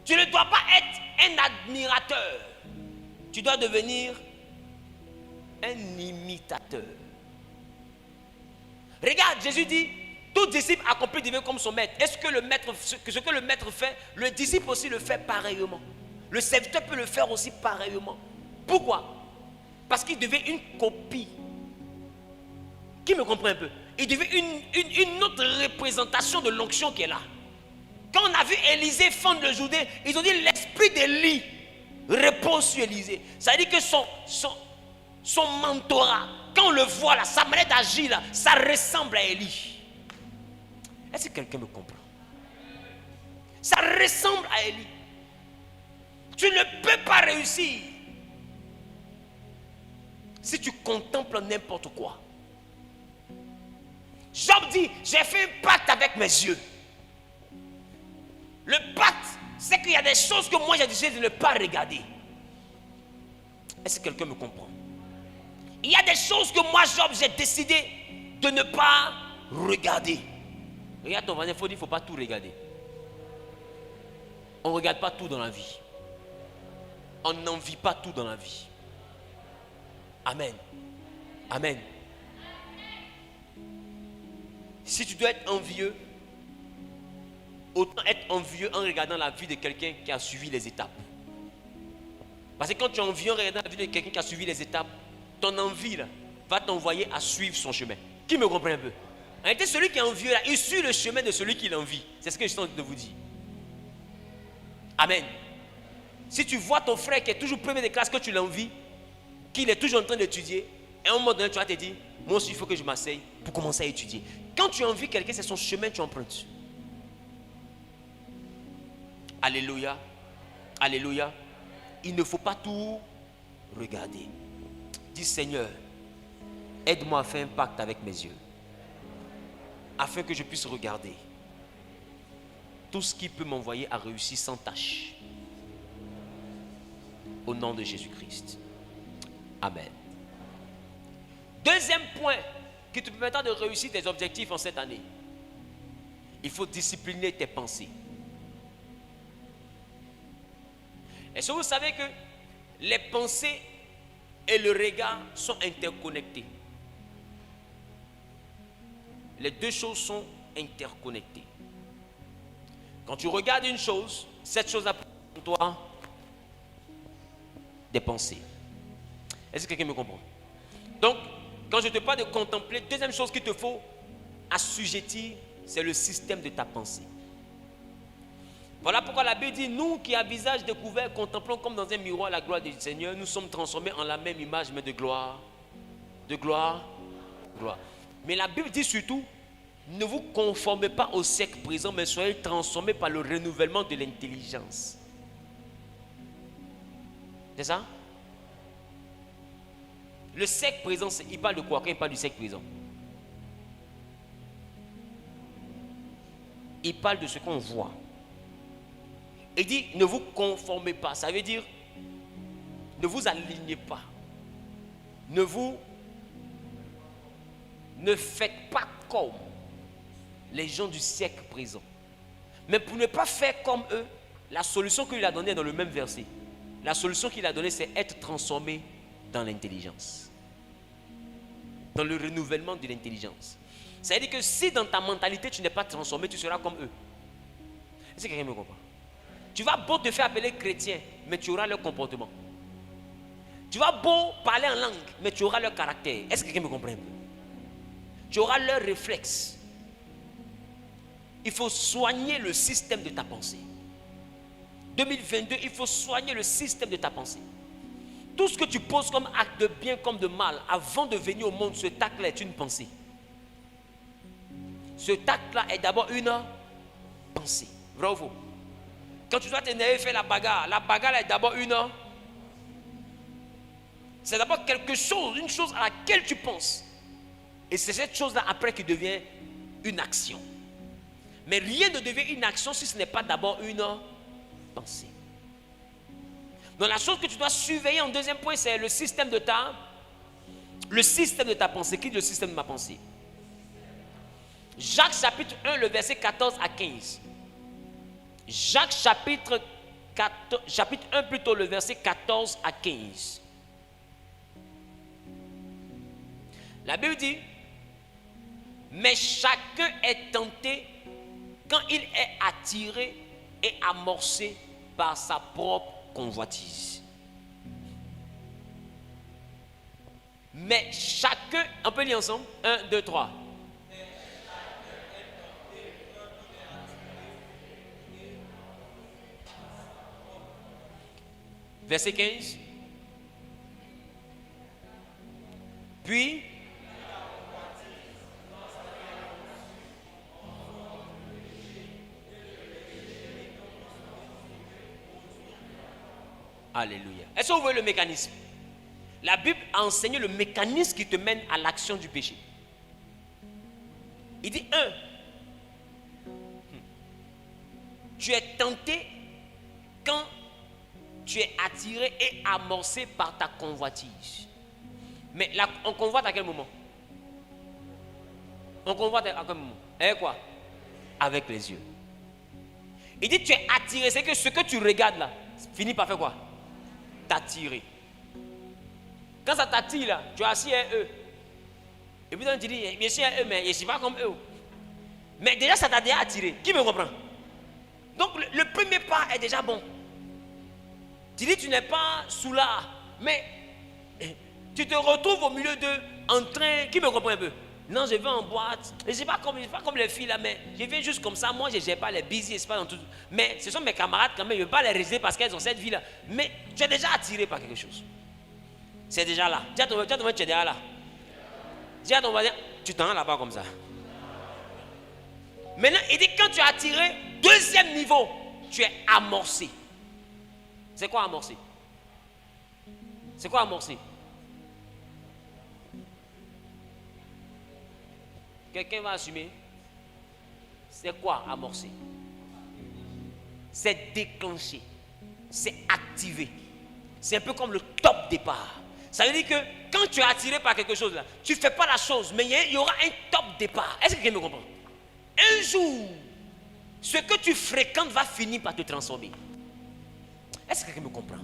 tu ne dois pas être un admirateur. Tu dois devenir un imitateur. Regarde, Jésus dit, tout disciple accompli devient comme son maître. Est-ce que ce que le maître fait, le disciple aussi le fait pareillement? Le serviteur peut le faire aussi pareillement. Pourquoi? Parce qu'il devient une copie. Qui me comprend un peu? Il devient une autre représentation de l'onction qui est là. Quand on a vu Élisée fendre le Jourdain, ils ont dit l'esprit d'Élie repose sur Élisée. Ça veut dire que son mentorat, quand on le voit là, sa manière d'agir là, ça ressemble à Élie. Est-ce que quelqu'un me comprend? Ça ressemble à Élie. Tu ne peux pas réussir si tu contemples n'importe quoi. Job dit, j'ai fait un pacte avec mes yeux. Le pacte, c'est qu'il y a des choses que moi j'ai décidé de ne pas regarder. Est-ce que quelqu'un me comprend? Il y a des choses que moi, Job, j'ai décidé de ne pas regarder. Regarde ton voisin, il faut dire, il ne faut pas tout regarder. On ne regarde pas tout dans la vie. On n'envie pas tout dans la vie. Amen. Amen. Si tu dois être envieux, autant être envieux en regardant la vie de quelqu'un qui a suivi les étapes. Parce que quand tu es envieux en regardant la vie de quelqu'un qui a suivi les étapes, ton envie là, va t'envoyer à suivre son chemin. Qui me comprend un peu? En réalité, celui qui est envieux là, il suit le chemin de celui qui l'envie. C'est ce que je suis en train de vous dire. Amen. Si tu vois ton frère qui est toujours premier de classe, que tu l'envies, qu'il est toujours en train d'étudier, et à un moment donné, tu vas te dire, moi aussi, il faut que je m'asseye pour commencer à étudier. Quand tu envies quelqu'un, c'est son chemin que tu empruntes. Alléluia. Alléluia. Il ne faut pas tout regarder. Dis, Seigneur, aide-moi à faire un pacte avec mes yeux, afin que je puisse regarder tout ce qui peut m'envoyer à réussir sans tâche. Au nom de Jésus-Christ. Amen. Deuxième point qui te permettra de réussir tes objectifs en cette année. Il faut discipliner tes pensées. Est-ce que vous savez que les pensées et le regard sont interconnectés? Les deux choses sont interconnectées. Quand tu regardes une chose, cette chose a pour toi des pensées. Est-ce que quelqu'un me comprend? Donc, quand je te parle de contempler, deuxième chose qu'il te faut assujettir, c'est le système de ta pensée. Voilà pourquoi la Bible dit, nous qui à visage découvert contemplons comme dans un miroir la gloire du Seigneur, nous sommes transformés en la même image, mais de gloire, de gloire, de gloire. Mais la Bible dit surtout, ne vous conformez pas au siècle présent, mais soyez transformés par le renouvellement de l'intelligence. C'est ça? Le siècle présent, il parle de quoi quand il parle du siècle présent? Il parle de ce qu'on voit. Il dit, ne vous conformez pas. Ça veut dire, ne vous alignez pas. Ne faites pas comme les gens du siècle présent. Mais pour ne pas faire comme eux, la solution qu'il a donnée est dans le même verset. La solution qu'il a donnée, c'est être transformé dans l'intelligence. Dans le renouvellement de l'intelligence. Ça veut dire que si dans ta mentalité, tu n'es pas transformé, tu seras comme eux. Est-ce que quelqu'un me comprend? Tu vas beau te faire appeler chrétien, mais tu auras leur comportement. Tu vas beau parler en langue, mais tu auras leur caractère. Est-ce que quelqu'un me comprend un peu? Tu auras leurs réflexes. Il faut soigner le système de ta pensée. 2022, il faut soigner le système de ta pensée. Tout ce que tu poses comme acte de bien comme de mal, avant de venir au monde, ce acte-là est une pensée. Ce acte-là est d'abord une pensée. Vrai ou faux? Quand tu dois t'énerver, faire la bagarre est d'abord une... C'est d'abord quelque chose, une chose à laquelle tu penses. Et c'est cette chose-là après qui devient une action. Mais rien ne devient une action si ce n'est pas d'abord une pensée. Donc la chose que tu dois surveiller en deuxième point, c'est le système de ta pensée. Qui est le système de ma pensée? Jacques chapitre 1, le verset 14 à 15. Jacques chapitre 1 plutôt, le verset 14 à 15. La Bible dit, mais chacun est tenté quand il est attiré et amorcé par sa propre convoitise. Mais chacun, on peut lire ensemble, 1, 2, 3. Verset 15. Puis, alléluia. Est-ce que vous voyez le mécanisme? La Bible a enseigné le mécanisme qui te mène à l'action du péché. Il dit 1. Tu es tenté quand tu es attiré et amorcé par ta convoitise. Mais là, on convoite à quel moment? On convoite à quel moment? Avec quoi? Avec les yeux. Il dit tu es attiré, c'est que ce que tu regardes là finit par faire quoi? T'attirer. Quand ça t'attire là, tu es assis à eux. Et puis tu te dis, je suis à eux, mais je ne suis pas comme eux. Mais déjà ça t'a déjà attiré. Qui me comprend? Donc le premier pas est déjà bon. Tu dis tu n'es pas sous là, mais tu te retrouves au milieu d'eux en train, qui me comprend un peu? Non, je vais en boîte. Je ne suis pas comme les filles là, mais je viens juste comme ça. Moi, je n'ai pas les busy, c'est pas dans tout. Mais ce sont mes camarades quand même, je ne veux pas les réaliser parce qu'elles ont cette vie là. Mais tu es déjà attiré par quelque chose. C'est déjà là. Dis à ton voisin, tu es déjà là. Dis à ton voisin, tu t'en rends là-bas comme ça. Maintenant, il dit quand tu es attiré, deuxième niveau, tu es amorcé. C'est quoi amorcer? C'est quoi amorcer? Quelqu'un va assumer? C'est quoi amorcer? C'est déclencher. C'est activer. C'est un peu comme le top départ. Ça veut dire que quand tu es attiré par quelque chose là, tu ne fais pas la chose, mais il y aura un top départ. Est-ce que quelqu'un me comprend? Un jour, ce que tu fréquentes va finir par te transformer. Est-ce que quelqu'un me comprend?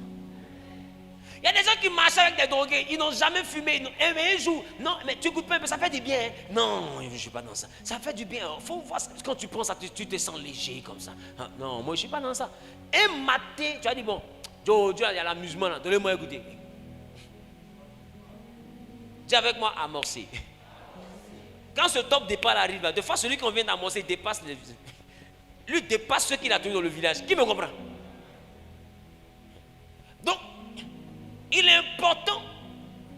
Il y a des gens qui marchent avec des drogués, ils n'ont jamais fumé, mais un jour, non, mais tu goûtes pas un peu, ça fait du bien. Hein? Non, je ne suis pas dans ça. Ça fait du bien. Il faut voir, quand tu prends ça, tu te sens léger comme ça. Ah, non, moi je ne suis pas dans ça. Un matin, tu as dit, bon, Dieu, il y a l'amusement là, donnez-moi écouter. Dis avec moi, amorcer. Quand ce top départ arrive là, des fois celui qu'on vient d'amorcer dépasse les... Lui dépasse ceux qu'il a trouvés dans le village. Qui me comprend? Donc, il est important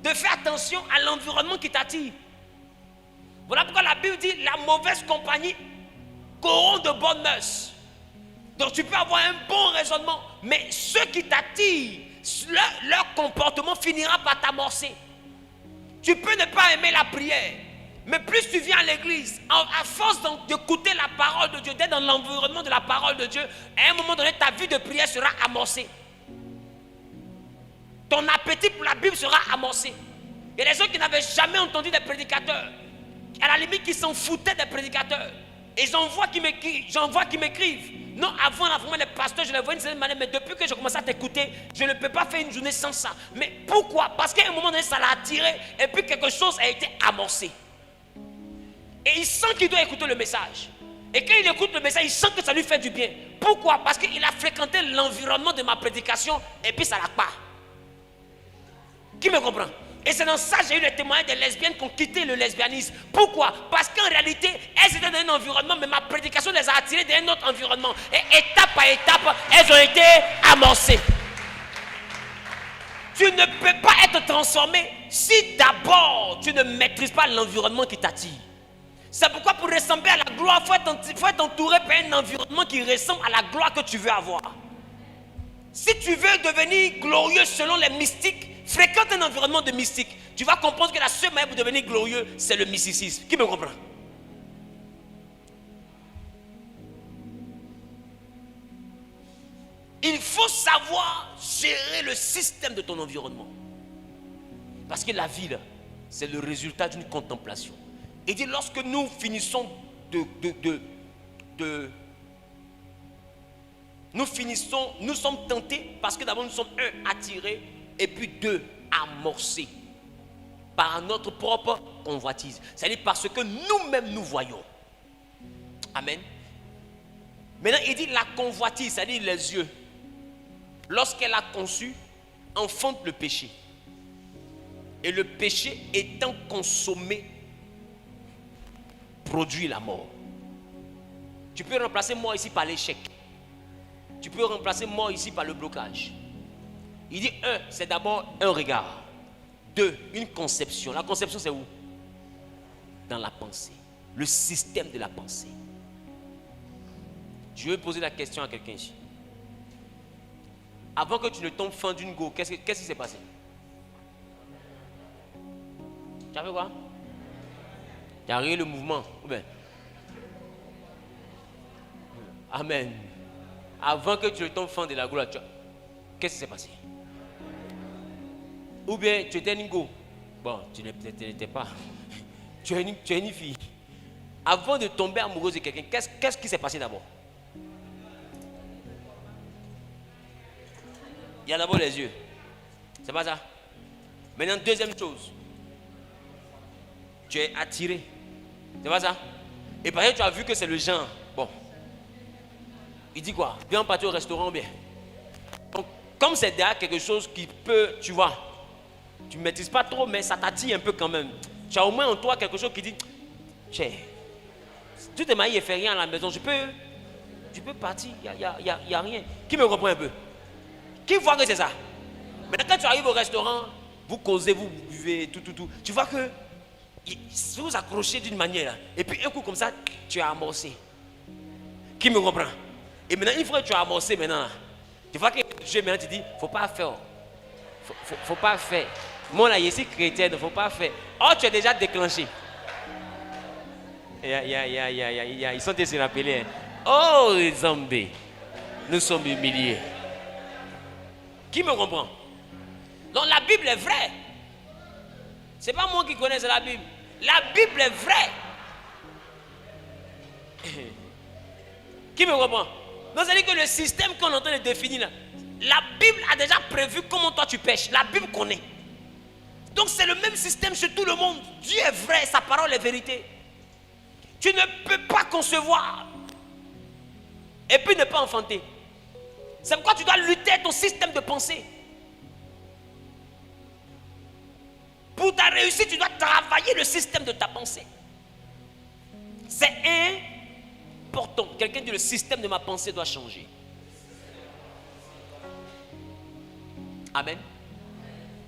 de faire attention à l'environnement qui t'attire. Voilà pourquoi la Bible dit la mauvaise compagnie corrompt de bonnes mœurs. Donc tu peux avoir un bon raisonnement, mais ceux qui t'attirent, leur comportement finira par t'amorcer. Tu peux ne pas aimer la prière, mais plus tu viens à l'église, à force d'écouter la parole de Dieu, d'être dans l'environnement de la parole de Dieu, à un moment donné, ta vie de prière sera amorcée. Ton appétit pour la Bible sera amorcé. Il y a des gens qui n'avaient jamais entendu des prédicateurs, à la limite qui s'en foutaient des prédicateurs. Et j'en vois qui m'écrivent. Non, avant les pasteurs, je les vois une certaine manière, mais depuis que j'ai commencé à t'écouter, je ne peux pas faire une journée sans ça. Mais pourquoi? Parce qu'à un moment donné, ça l'a attiré, et puis quelque chose a été amorcé. Et il sent qu'il doit écouter le message. Et quand il écoute le message, il sent que ça lui fait du bien. Pourquoi? Parce qu'il a fréquenté l'environnement de ma prédication, et puis ça l'a pas. Qui me comprend? Et c'est dans ça que j'ai eu le témoignage des lesbiennes qui ont quitté le lesbianisme. Pourquoi? Parce qu'en réalité, elles étaient dans un environnement, mais ma prédication les a attirées dans un autre environnement. Et étape par étape, elles ont été amorcées. Tu ne peux pas être transformé si d'abord tu ne maîtrises pas l'environnement qui t'attire. C'est pourquoi pour ressembler à la gloire, il faut être entouré par un environnement qui ressemble à la gloire que tu veux avoir. Si tu veux devenir glorieux selon les mystiques, fréquente un environnement de mystique. Tu vas comprendre que la seule manière pour devenir glorieux, c'est le mysticisme. Qui me comprend? Il faut savoir gérer le système de ton environnement. Parce que la vie, là, c'est le résultat d'une contemplation. Et dit, lorsque nous finissons nous sommes tentés parce que d'abord nous sommes attirés et puis amorcés par notre propre convoitise. C'est-à-dire parce que nous-mêmes nous voyons. Amen. Maintenant il dit la convoitise, c'est-à-dire les yeux. Lorsqu'elle a conçu, enfante le péché. Et le péché étant consommé, produit la mort. Tu peux remplacer mort ici par l'échec. Tu peux remplacer mort ici par le blocage. Il dit c'est d'abord un regard. 2, une conception. La conception c'est où? Dans la pensée. Le système de la pensée. Je vais poser la question à quelqu'un ici. Avant que tu ne tombes fin d'une go, qu'est-ce qui s'est passé? Tu as fait quoi? Tu as arrêté le mouvement. Amen. Avant que tu ne tombes fan de la gloire, qu'est-ce qui s'est passé? Ou bien tu étais une go. Bon, tu n'étais pas. Tu es une fille. Avant de tomber amoureuse de quelqu'un, qu'est-ce qui s'est passé d'abord? Il y a d'abord les yeux. C'est pas ça? Maintenant, deuxième chose. Tu es attiré. C'est pas ça? Et par exemple, tu as vu que c'est le genre. Bon. Il dit quoi? Viens partir au restaurant bien. Donc, comme c'est déjà quelque chose qui peut, tu vois, tu ne maîtrises pas trop, mais ça t'attire un peu quand même. Tu as au moins en toi quelque chose qui dit, tiens, tu te maries et fais rien à la maison, je peux partir, il n'y a rien. Qui me comprend un peu? Qui voit que c'est ça? Maintenant, quand tu arrives au restaurant, vous causez, vous buvez, tout. Tu vois que vous vous accrochez d'une manière. Et puis un coup comme ça, tu as amorcé. Qui me comprend? Et maintenant, une fois que tu as amorcé maintenant, tu vois que Dieu maintenant te dit, faut pas faire. Faut pas faire. Moi là, je suis chrétien, il ne faut pas faire. Oh, tu es déjà déclenché. Ils sont se rappeler. Oh, les zombies. Nous sommes humiliés. Qui me comprend? Donc la Bible est vraie. C'est pas moi qui connais la Bible. La Bible est vraie. Qui me comprend? Donc c'est-à-dire que le système qu'on est en train de définir là, la Bible a déjà prévu comment toi tu pêches. La Bible connaît. Donc c'est le même système chez tout le monde. Dieu est vrai, sa parole est vérité. Tu ne peux pas concevoir et puis ne pas enfanter. C'est pourquoi tu dois lutter ton système de pensée. Pour ta réussite, tu dois travailler le système de ta pensée. C'est important. Quelqu'un dit le système de ma pensée doit changer. Amen.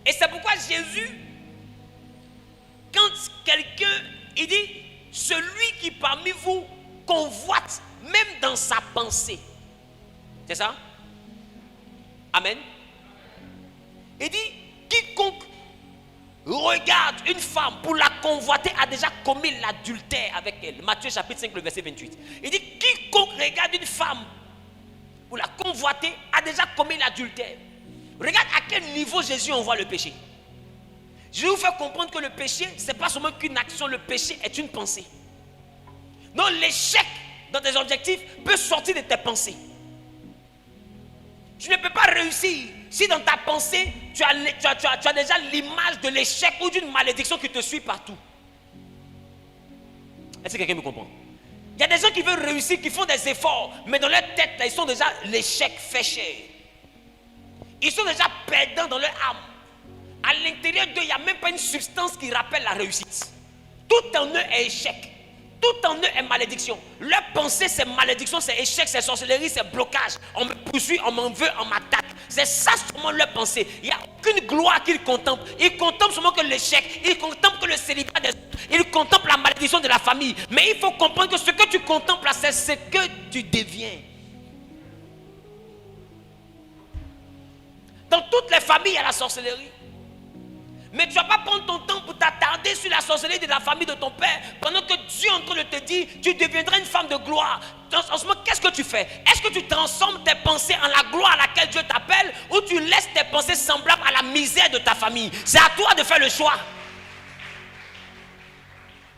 Et c'est pourquoi Jésus, quand quelqu'un, il dit, celui qui parmi vous convoite, même dans sa pensée. C'est ça? Amen. Il dit, quiconque regarde une femme pour la convoiter a déjà commis l'adultère avec elle. Matthieu chapitre 5, le verset 28. Il dit, quiconque regarde une femme pour la convoiter a déjà commis l'adultère. Regarde à quel niveau Jésus envoie le péché. Je vais vous faire comprendre que le péché, ce n'est pas seulement qu'une action, le péché est une pensée. Donc l'échec dans tes objectifs peut sortir de tes pensées. Tu ne peux pas réussir si dans ta pensée, tu as déjà l'image de l'échec ou d'une malédiction qui te suit partout. Est-ce que quelqu'un me comprend? Il y a des gens qui veulent réussir, qui font des efforts, mais dans leur tête, là, ils sont déjà l'échec fait cher. Ils sont déjà perdants dans leur âme. À l'intérieur d'eux, il n'y a même pas une substance qui rappelle la réussite. Tout en eux est échec. Tout en eux est malédiction. Leur pensée, c'est malédiction, c'est échec, c'est sorcellerie, c'est blocage. On me poursuit, on m'en veut, on m'attaque. C'est ça seulement leur pensée. Il n'y a aucune gloire qu'ils contemplent. Ils contemplent seulement que l'échec. Ils contemplent que le célibat des autres. Ils contemplent la malédiction de la famille. Mais il faut comprendre que ce que tu contemples, c'est ce que tu deviens. Dans toutes les familles, il y a la sorcellerie. Mais tu ne vas pas prendre ton temps pour t'attarder sur la sorcellerie de la famille de ton père pendant que Dieu est en train de te dire tu deviendras une femme de gloire. En ce moment, qu'est-ce que tu fais? Est-ce que tu transformes tes pensées en la gloire à laquelle Dieu t'appelle ou tu laisses tes pensées semblables à la misère de ta famille? C'est à toi de faire le choix.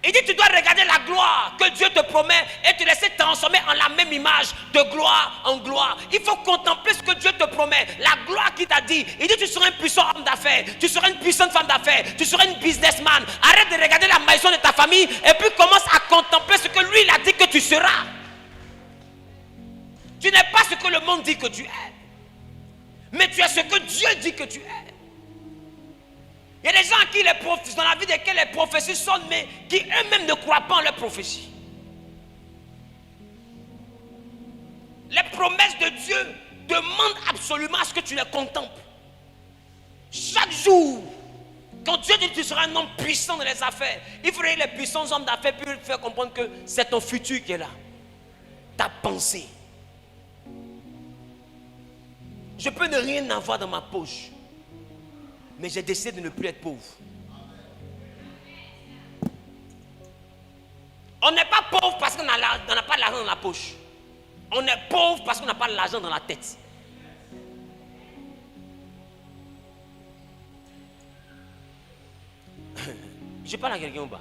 Il dit tu dois regarder la gloire que Dieu te promet et te laisser transformer en la même image de gloire en gloire. Il faut contempler ce que Dieu te promet. La gloire qu'il t'a dit. Il dit tu seras un puissant homme d'affaires. Tu seras une puissante femme d'affaires. Tu seras une businessman. Arrête de regarder la maison de ta famille et puis commence à contempler ce que lui il a dit que tu seras. Tu n'es pas ce que le monde dit que tu es. Mais tu es ce que Dieu dit que tu es. Il y a des gens à qui dans la vie desquels les prophéties sonnent, mais qui eux-mêmes ne croient pas en leurs prophéties. Les promesses de Dieu demandent absolument à ce que tu les contemples. Chaque jour, quand Dieu dit que tu seras un homme puissant dans les affaires, il faudrait que les puissants hommes d'affaires puissent te faire comprendre que c'est ton futur qui est là. Ta pensée. Je peux ne rien avoir dans ma poche. Mais j'ai décidé de ne plus être pauvre. On n'est pas pauvre parce qu'on n'a pas l'argent dans la poche. On est pauvre parce qu'on n'a pas l'argent dans la tête. Je parle à quelqu'un ou pas?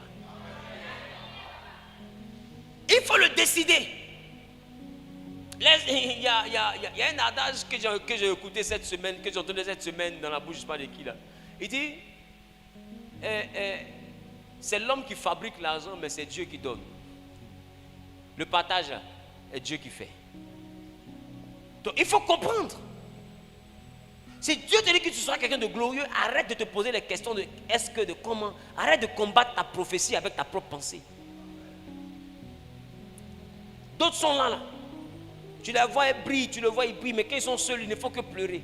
Il faut le décider. Il y a un adage que j'ai écouté cette semaine, que j'ai entendu cette semaine dans la bouche, je ne sais pas de qui là. Il dit, c'est l'homme qui fabrique l'argent, mais c'est Dieu qui donne. Le partage est Dieu qui fait. Donc il faut comprendre. Si Dieu te dit que tu seras quelqu'un de glorieux, arrête de te poser les questions de est-ce que, de comment. Arrête de combattre ta prophétie avec ta propre pensée. D'autres sont là. Tu les vois, ils brillent, tu les vois, ils brillent, mais quand ils sont seuls, il ne faut que pleurer.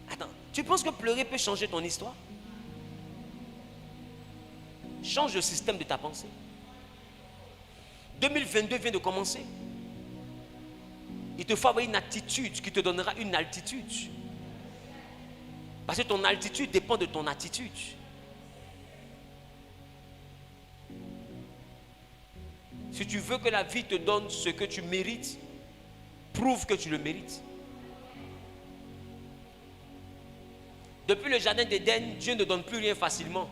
Attends, tu penses que pleurer peut changer ton histoire? Change le système de ta pensée. 2022 vient de commencer. Il te faut avoir une attitude qui te donnera une altitude. Parce que ton altitude dépend de ton attitude. Si tu veux que la vie te donne ce que tu mérites, prouve que tu le mérites. Depuis le jardin d'Éden, Dieu ne donne plus rien facilement.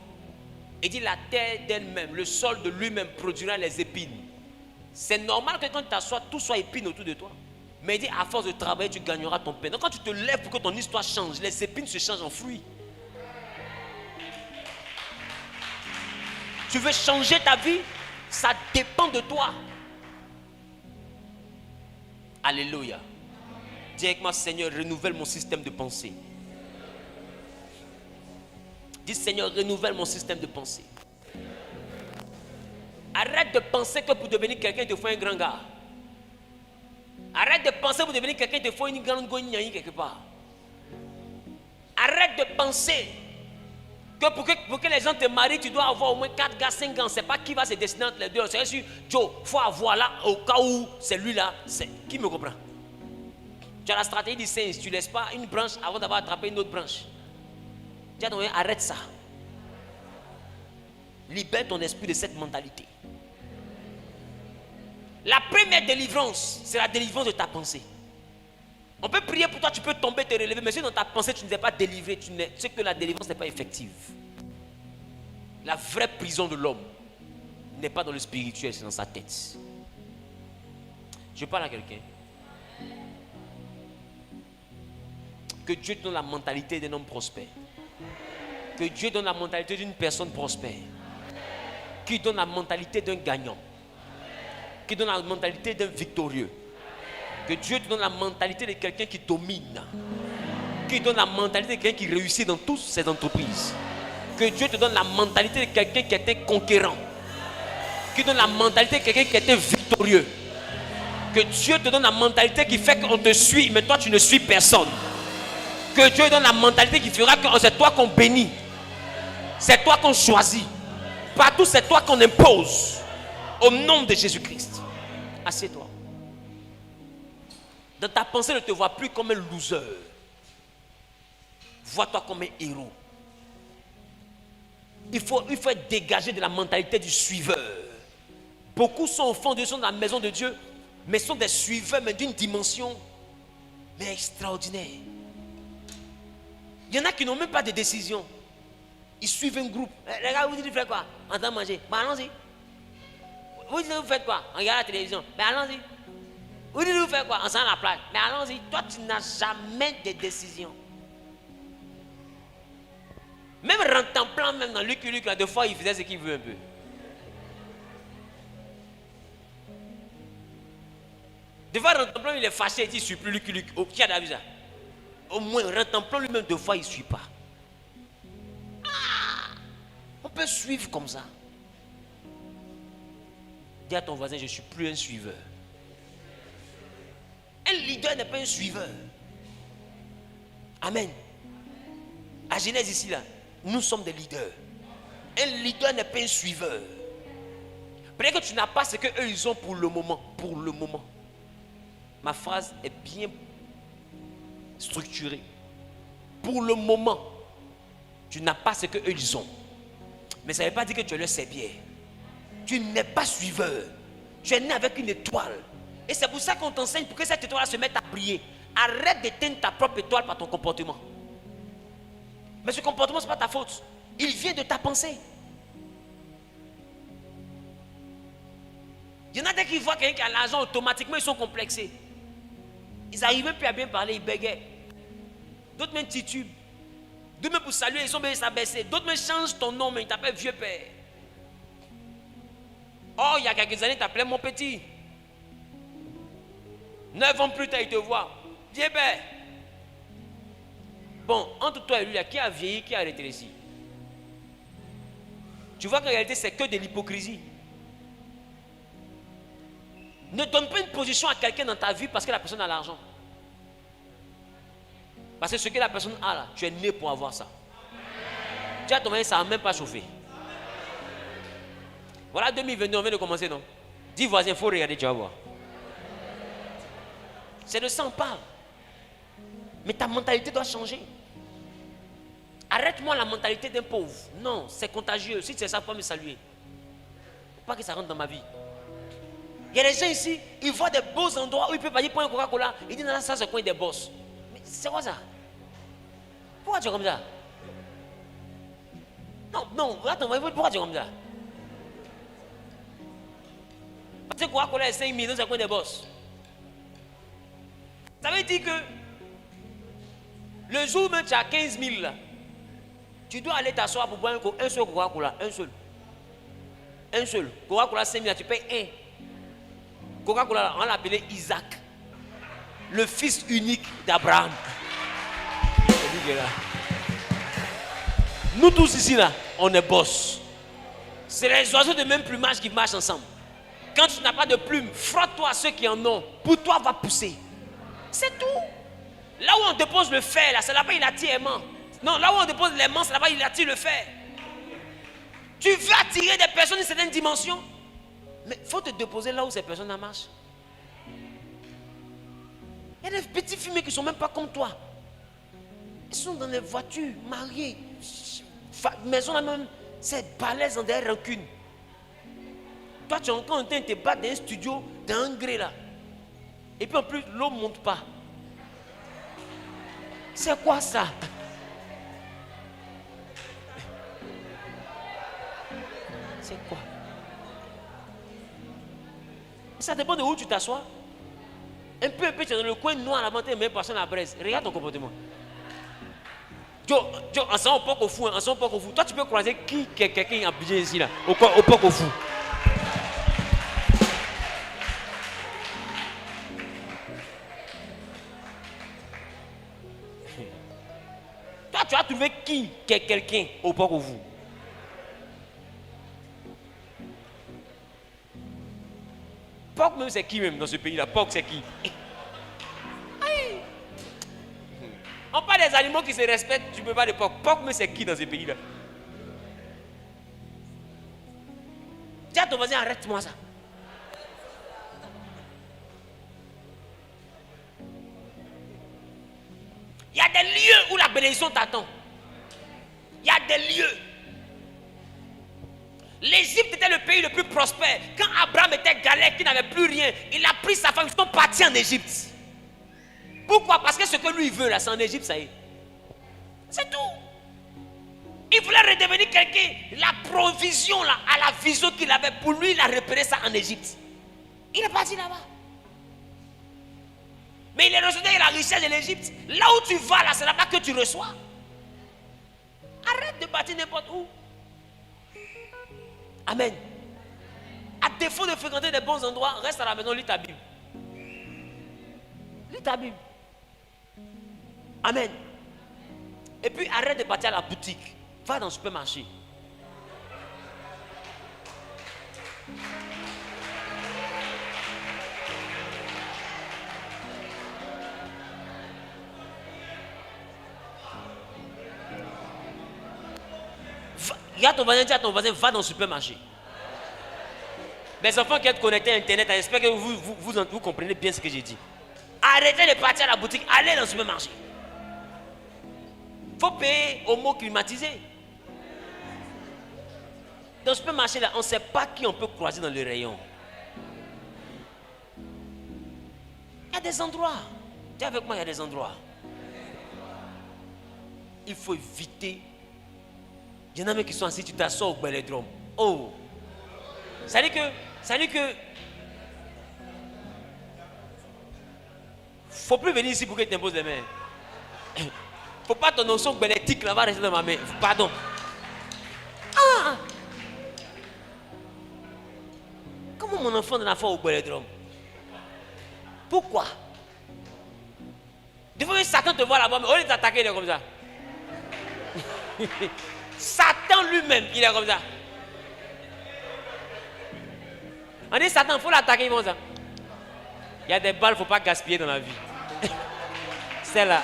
Il dit la terre d'elle-même, le sol de lui-même produira les épines. C'est normal que quand tu t'assois, tout soit épine autour de toi. Mais il dit à force de travailler, tu gagneras ton pain. Donc quand tu te lèves pour que ton histoire change, les épines se changent en fruits. Tu veux changer ta vie? Ça dépend de toi. Alléluia. Dis avec moi, Seigneur, renouvelle mon système de pensée. Dis, Seigneur, renouvelle mon système de pensée. Arrête de penser que pour devenir quelqu'un, il te faut un grand gars. Arrête de penser que pour devenir quelqu'un, il te faut une grande gognani quelque part. Arrête de penser que pour que les gens te marient, tu dois avoir au moins 4 gars, 5 gars. C'est pas qui va se dessiner entre les deux. C'est sûr, Joe, il faut avoir là, au cas où c'est lui-là. Qui me comprend? Tu as la stratégie du singe, tu ne laisses pas une branche avant d'avoir attrapé une autre branche. Dis à ton frère, arrête ça. Libère ton esprit de cette mentalité. La première délivrance, c'est la délivrance de ta pensée. On peut prier pour toi, tu peux tomber, te relever, mais si dans ta pensée tu ne t'es pas délivré, tu sais que la délivrance n'est pas effective. La vraie prison de l'homme n'est pas dans le spirituel, c'est dans sa tête. Je parle à quelqu'un. Que Dieu te donne la mentalité d'un homme prospère. Que Dieu donne la mentalité d'une personne prospère. Qui donne la mentalité d'un gagnant. Qui donne la mentalité d'un victorieux. Que Dieu te donne la mentalité de quelqu'un qui domine. Qui donne la mentalité de quelqu'un qui réussit dans toutes ses entreprises. Que Dieu te donne la mentalité de quelqu'un qui était conquérant. Qui donne la mentalité de quelqu'un qui était victorieux. Que Dieu te donne la mentalité qui fait qu'on te suit, mais toi tu ne suis personne. Que Dieu donne la mentalité qui fera que c'est toi qu'on bénit. C'est toi qu'on choisit. Partout c'est toi qu'on impose. Au nom de Jésus-Christ. Assieds-toi. Dans ta pensée, ne te vois plus comme un loser. Vois-toi comme un héros. Il faut être dégagé de la mentalité du suiveur. Beaucoup sont au fond de Dieu, sont dans la maison de Dieu, mais sont des suiveurs, mais d'une dimension mais extraordinaire. Il y en a qui n'ont même pas de décision. Ils suivent un groupe. Les gars, vous dites, vous faites quoi? En train de manger. Ben allons-y. Vous dites, vous faites quoi? On regarde la télévision. Ben allons-y. Vous dites, vous faites quoi? On s'en la plage. Mais allons-y. Toi, tu n'as jamais de décision. Même Rentemplant, même dans Lucky Luke, là, deux fois, il faisait ce qu'il veut un peu. Des fois, Rentemplant, il est fâché, il dit, je ne suis plus Lucky Luke. Qui a vu ça? Au moins, Rentemplant lui-même, deux fois, il ne suit pas. Ah, on peut suivre comme ça. Dis à ton voisin, je ne suis plus un suiveur. Un leader n'est pas un suiveur. Amen. À Genèse ici, là, nous sommes des leaders. Un leader n'est pas un suiveur. Peut-être que tu n'as pas ce qu'eux ils ont pour le moment. Pour le moment. Ma phrase est bien structurée. Pour le moment, tu n'as pas ce qu'eux ils ont. Mais ça ne veut pas dire que tu es le sébière. Tu n'es pas suiveur. Tu es né avec une étoile. Et c'est pour ça qu'on t'enseigne pour que cette étoile se mette à briller. Arrête d'éteindre ta propre étoile par ton comportement. Mais ce comportement, ce n'est pas ta faute. Il vient de ta pensée. Il y en a dès qu'ils voient quelqu'un qui a l'argent, automatiquement ils sont complexés. Ils n'arrivent plus à bien parler, ils bégaient. D'autres même titubent. D'autres même pour saluer, ils sont bien s'abaisser. D'autres même changent ton nom, mais ils t'appellent vieux père. Oh, il y a quelques années, tu appelais mon petit. 9 ans plus tard, il te voit. Dis ben. Bon, entre toi et lui, qui a vieilli, qui a rétréci? Tu vois qu'en réalité, c'est que de l'hypocrisie. Ne donne pas une position à quelqu'un dans ta vie parce que la personne a l'argent. Parce que ce que la personne a là, tu es né pour avoir ça. Tu as ton mari, ça n'a même pas chauffé. Voilà 2022, on vient de commencer, non? Dis voisin, il faut regarder, tu vas voir. C'est de ça on parle. Mais ta mentalité doit changer. Arrête-moi la mentalité d'un pauvre. Non, c'est contagieux. Si c'est ça, il faut me saluer. Pas que ça rentre dans ma vie. Il y a des gens ici, ils voient des beaux endroits où ils peuvent pas dire pour un Coca-Cola. Ils disent non, ça c'est le coin des boss. Mais c'est quoi ça? Pourquoi tu es comme ça? Non, attends, pourquoi tu es comme ça? Parce que Coca-Cola est 5 000, c'est le coin des boss. Ça veut dire que le jour où tu as 15 000 là, tu dois aller t'asseoir pour boire un seul Coca-Cola, un seul. Un seul. Coca-Cola 5 000, tu payes un. Coca-Cola, on l'a appelé Isaac, le fils unique d'Abraham. Nous tous ici là, on est boss. C'est les oiseaux de même plumage qui marchent ensemble. Quand tu n'as pas de plumes, frotte-toi à ceux qui en ont. Pour toi, va pousser. C'est tout. Là où on dépose le fer, là, c'est là-bas il attire aimant. Non, là où on dépose l'aimant, c'est là-bas il attire le fer. Tu veux attirer des personnes d'une certaine dimension, mais il faut te déposer là où ces personnes marchent. Il y a des petits fumés qui ne sont même pas comme toi. Ils sont dans des voitures, mariés, maison là même, c'est balèze dans des rancunes. Toi, tu es encore en train de te battre dans un studio, dans un gré là. Et puis en plus, l'eau ne monte pas. C'est quoi ça? C'est quoi? Ça dépend de où tu t'assois. Un peu, tu es dans le coin noir, la montée, mais personne à la braise. Regarde ton comportement. Ensemble, on peut au fou, ensemble, on peut au fou. Toi, tu peux croiser quelqu'un a budget ici, là, au poc au fou. Toi, tu as trouvé qui quelqu'un au poc au fou? Poc même, c'est qui même dans ce pays-là? Poc, c'est qui? On parle des animaux qui se respectent, tu ne peux pas de Poc. Poc, mais c'est qui dans ce pays-là? Dis à ton voisin, arrête-moi ça. Il y a des lieux où la bénédiction t'attend. Il y a des lieux. L'Égypte était le pays le plus prospère. Quand Abraham était galère, qu'il n'avait plus rien, il a pris sa femme, ils sont partis en Égypte. Pourquoi? Parce que ce que lui veut là, c'est en Égypte, ça y est. C'est tout. Il voulait redevenir quelqu'un. La provision là, à la vision qu'il avait pour lui, il a repéré ça en Égypte. Il est parti là-bas. Mais il est reçu la richesse de l'Égypte. Là où tu vas là, c'est là-bas que tu reçois. Arrête de partir n'importe où. Amen. À défaut de fréquenter des bons endroits, reste à la maison, lis ta Bible. Lis ta Bible. Amen. Et puis arrête de partir à la boutique. Va dans le supermarché. Il y a ton voisin, dis à ton voisin, va dans le supermarché. Les enfants qui sont connectés à Internet, j'espère que vous comprenez bien ce que j'ai dit. Arrêtez de partir à la boutique, allez dans le supermarché. Il faut payer au mot climatisé. Dans le supermarché, là, on ne sait pas qui on peut croiser dans le rayon. Il y a des endroits. Dis avec moi, il y a des endroits. Il faut éviter. Il y en a même qui sont assis, tu t'assois au bélodrome. Oh! Ça dit que. Faut plus venir ici pour que tu t'imposes les mains. Faut pas ton notion bénétique là va rester dans ma main. Pardon. Ah! mon enfant dans la foi au Bélodrome. Pourquoi? Des fois, Satan te voit là-bas, mais au lieu de t'attaquer, il est comme ça. Satan lui-même, il est comme ça. On dit Satan, il faut l'attaquer comme ça. Il y a des balles, il ne faut pas gaspiller dans la vie. C'est là.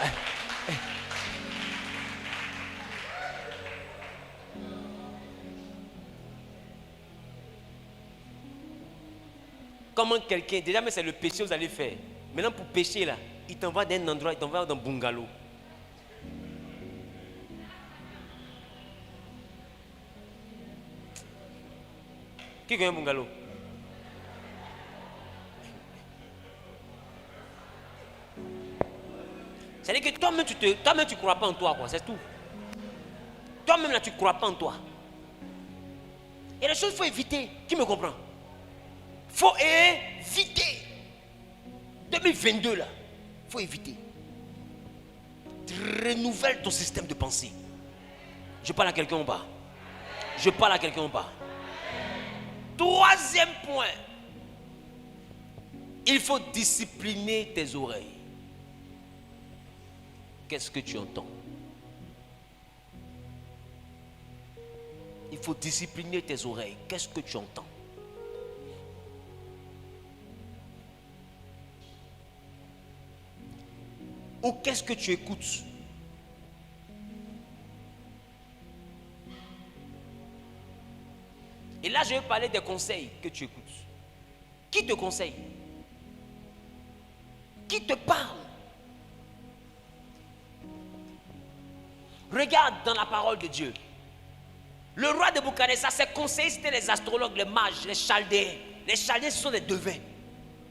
Comment quelqu'un, déjà mais c'est le péché que vous allez faire. Maintenant pour pécher là, il t'envoie d'un endroit, il t'envoie dans un bungalow. Qui connaît un bungalow? C'est-à-dire que toi-même tu ne crois pas en toi, quoi, c'est tout. Toi-même là tu ne crois pas en toi. Il y a des choses qu'il faut éviter. Qui me comprend? Il faut éviter. 2022 là, il faut éviter. Renouvelle ton système de pensée. Je parle à quelqu'un en bas. Je parle à quelqu'un en bas. Troisième point. Il faut discipliner tes oreilles. Qu'est-ce que tu entends? Il faut discipliner tes oreilles. Qu'est-ce que tu entends? Ou qu'est-ce que tu écoutes? Et là, je vais parler des conseils que tu écoutes. Qui te conseille? Qui te parle? Regarde dans la parole de Dieu. Le roi de Nebuchadnezzar, ses conseillers, c'était les astrologues, les mages, les chaldéens. Les chaldéens, ce sont des devins.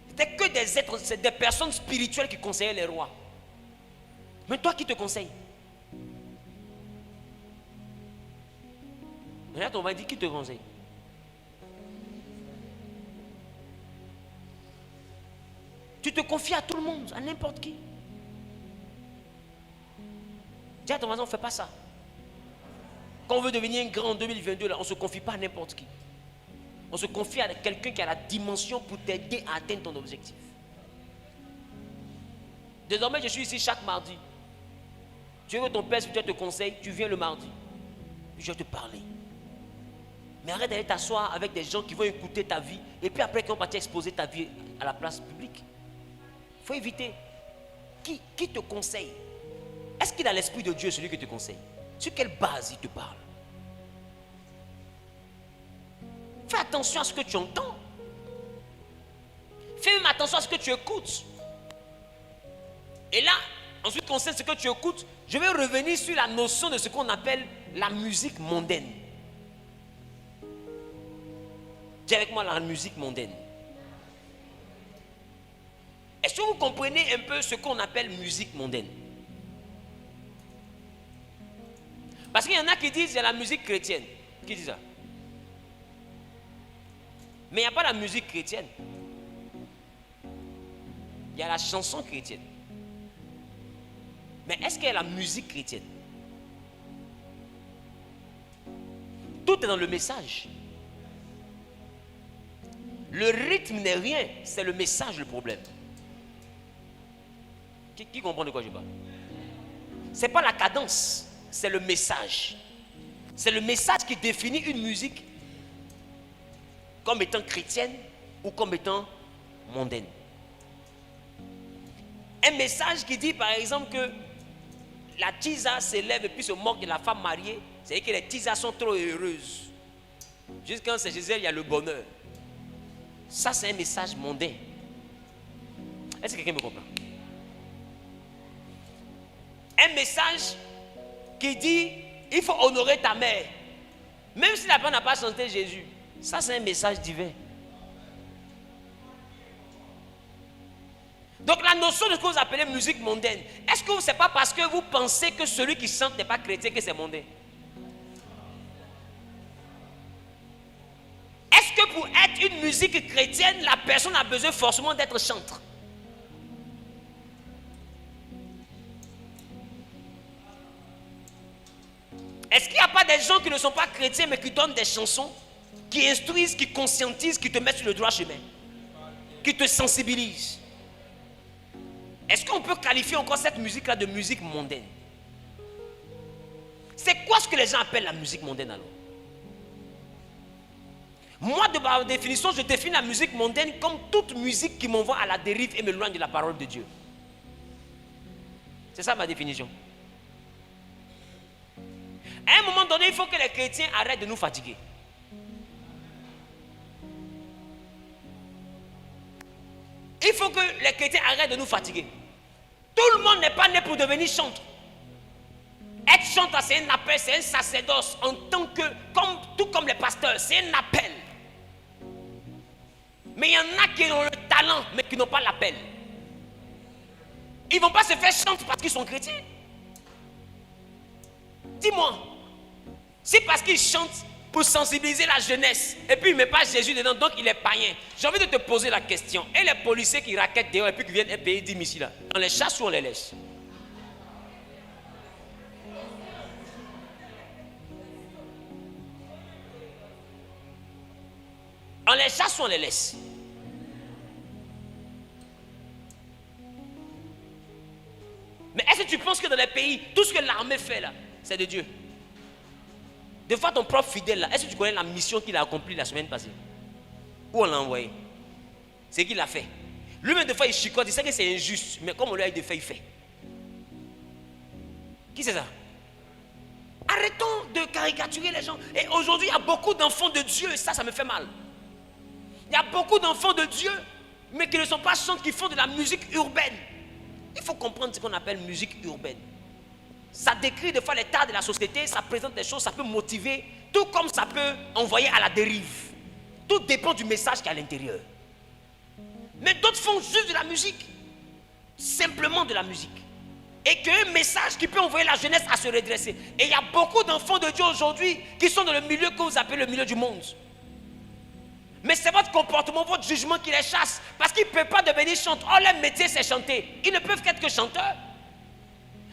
C'était que des êtres, c'est des personnes spirituelles qui conseillaient les rois. Mais toi, qui te conseille? Regarde, on va dire qui te conseille. Tu te confies à tout le monde, à n'importe qui. Dis à ton voisin, on ne fait pas ça. Quand on veut devenir un grand en 2022, là, on ne se confie pas à n'importe qui. On se confie à quelqu'un qui a la dimension pour t'aider à atteindre ton objectif. Désormais, je suis ici chaque mardi. Tu veux que ton père spirituel te conseille, tu viens le mardi. Puis je vais te parler. Mais arrête d'aller t'asseoir avec des gens qui vont écouter ta vie et puis après qui vont partir exposer ta vie à la place publique. Il faut éviter. Qui te conseille? Est-ce qu'il a l'esprit de Dieu, celui qui te conseille? Sur quelle base il te parle? Fais attention à ce que tu entends. Fais même attention à ce que tu écoutes. Et là, en ce qui concerne ce que tu écoutes, je vais revenir sur la notion de ce qu'on appelle la musique mondaine. Dis avec moi la musique mondaine. Est-ce que vous comprenez un peu ce qu'on appelle musique mondaine? Parce qu'il y en a qui disent qu'il y a la musique chrétienne. Qui dit ça? Mais il n'y a pas la musique chrétienne. Il y a la chanson chrétienne. Mais est-ce qu'il y a la musique chrétienne? Tout est dans le message. Le rythme n'est rien, c'est le message le problème. Qui comprend de quoi je parle? Ce n'est pas la cadence, c'est le message. C'est le message qui définit une musique comme étant chrétienne ou comme étant mondaine. Un message qui dit par exemple que la tisa s'élève et puis se moque de la femme mariée, c'est-à-dire que les tisas sont trop heureuses. Juste quand c'est Gisèle, il y a le bonheur. Ça, c'est un message mondain. Est-ce que quelqu'un me comprend? Un message qui dit il faut honorer ta mère. Même si la femme n'a pas chanté Jésus. Ça, c'est un message divin. Donc, la notion de ce que vous appelez musique mondaine, est-ce que ce n'est pas parce que vous pensez que celui qui chante n'est pas chrétien que c'est mondain? Est-ce que pour être une musique chrétienne, la personne a besoin forcément d'être chantre? Est-ce qu'il n'y a pas des gens qui ne sont pas chrétiens mais qui donnent des chansons? qui instruisent, qui conscientisent, qui te mettent sur le droit chemin, qui te sensibilisent. Est-ce qu'on peut qualifier encore cette musique-là de musique mondaine? C'est quoi ce que les gens appellent la musique mondaine alors? Moi, de ma définition, je définis la musique mondaine comme toute musique qui m'envoie à la dérive et me loigne de la parole de Dieu. C'est ça ma définition. À un moment donné, il faut que les chrétiens arrêtent de nous fatiguer. Il faut que les chrétiens arrêtent de nous fatiguer. Tout le monde n'est pas né pour devenir chanteur. Être chanteur, c'est un appel, c'est un sacerdoce en tant que, tout comme les pasteurs, c'est un appel. Mais il y en a qui ont le talent, mais qui n'ont pas l'appel. Ils ne vont pas se faire chanter parce qu'ils sont chrétiens. Dis-moi, c'est parce qu'ils chantent pour sensibiliser la jeunesse, et puis il ne met pas Jésus dedans, donc il est païen. J'ai envie de te poser la question. Et les policiers qui raquettent dehors et puis qui viennent payer 10 000 ici là, on les chasse ou on les laisse? On les chasse ou on les laisse? Mais est-ce que tu penses que dans les pays, tout ce que l'armée fait là, c'est de Dieu? Des fois, ton propre fidèle là, est-ce que tu connais la mission qu'il a accomplie la semaine passée? Où on l'a envoyé? C'est qu'il a fait. Lui-même, des fois, il chicote, il sait que c'est injuste, mais comme on lui a dit de faire, il fait. Qui c'est ça? Arrêtons de caricaturer les gens. Et aujourd'hui, il y a beaucoup d'enfants de Dieu, et ça me fait mal. Il y a beaucoup d'enfants de Dieu, mais qui ne sont pas chanteurs, qui font de la musique urbaine. Il faut comprendre ce qu'on appelle musique urbaine. Ça décrit des fois l'état de la société, ça présente des choses, ça peut motiver, tout comme ça peut envoyer à la dérive. Tout dépend du message qu'il y a à l'intérieur. Mais d'autres font juste de la musique. Simplement de la musique. Et qu'un message qui peut envoyer la jeunesse à se redresser. Et il y a beaucoup d'enfants de Dieu aujourd'hui qui sont dans le milieu que vous appelez le milieu du monde. Mais c'est votre comportement, votre jugement qui les chasse. Parce qu'ils ne peuvent pas devenir chanteurs. Oh, leur métier c'est chanter. Ils ne peuvent qu'être que chanteurs.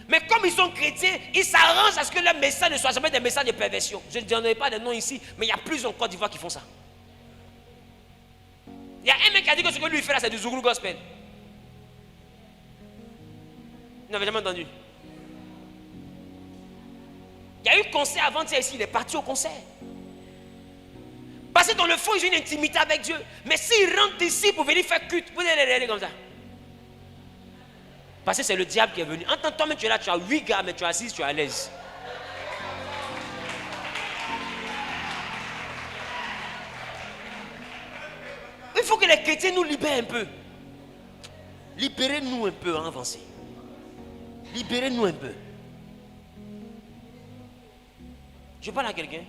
Mais comme ils sont chrétiens, ils s'arrangent à ce que leur message ne soit jamais des messages de perversion. Je ne donnerai pas de noms ici, mais il y a plus en Côte d'Ivoire qui font ça. Il y a un mec qui a dit que ce que lui fait là, c'est du Zouglou Gospel. Vous n'avez jamais entendu? Il y a eu concert avant-hier ici, il est parti au concert. Parce que dans le fond, ils ont une intimité avec Dieu. Mais s'ils rentrent ici pour venir faire culte, vous allez les regarder comme ça. Parce que c'est le diable qui est venu. En tant que toi-même, tu es là, tu as 8 gars, mais tu es assis, tu es à l'aise. Il faut que les chrétiens nous libèrent un peu. Libérez-nous un peu, hein, avancez. Libérez-nous un peu. Je parle à quelqu'un.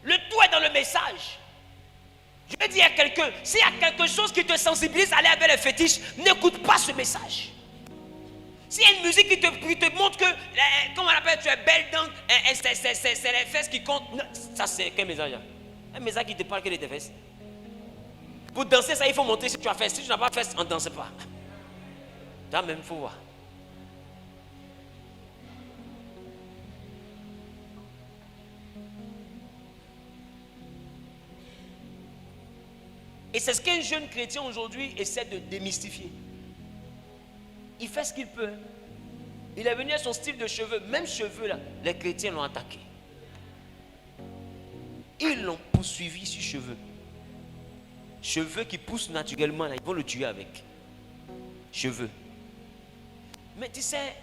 Le tout est dans le message. Je vais dire à quelqu'un, s'il y a quelque chose qui te sensibilise à aller avec les fétiches, n'écoute pas ce message. S'il y a une musique qui te montre que, comment on appelle, tu es belle donc, c'est les fesses qui comptent. Non, ça c'est quel message? Un message qui te parle que de tes fesses. Pour danser ça, il faut montrer si tu as fesses. Si tu n'as pas fesses, on ne danse pas. Toi-même, il faut voir. Et c'est ce qu'un jeune chrétien aujourd'hui essaie de démystifier. Il fait ce qu'il peut. Il est venu à son style de cheveux. Même cheveux là, les chrétiens l'ont attaqué. Ils l'ont poursuivi sur cheveux. Cheveux qui poussent naturellement là, ils vont le tuer avec. Cheveux. Mais tu sais,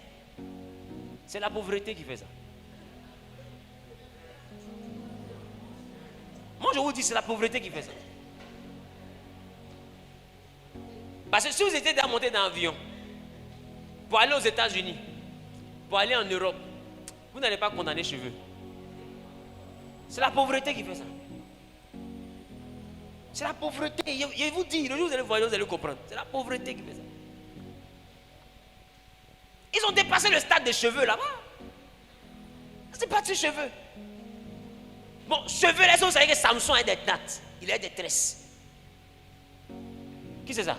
c'est la pauvreté qui fait ça. Moi je vous dis, c'est la pauvreté qui fait ça. Parce que si vous étiez monté dans l'avion pour aller aux États-Unis, pour aller en Europe, vous n'allez pas condamner cheveux. C'est la pauvreté qui fait ça. C'est la pauvreté. Je vous dis, le jour où vous allez voir, vous allez comprendre. C'est la pauvreté qui fait ça. Ils ont dépassé le stade des cheveux là-bas. C'est pas des cheveux. Bon, cheveux, là, vous savez que Samson a des nattes. Il a des tresses. Qui c'est ça?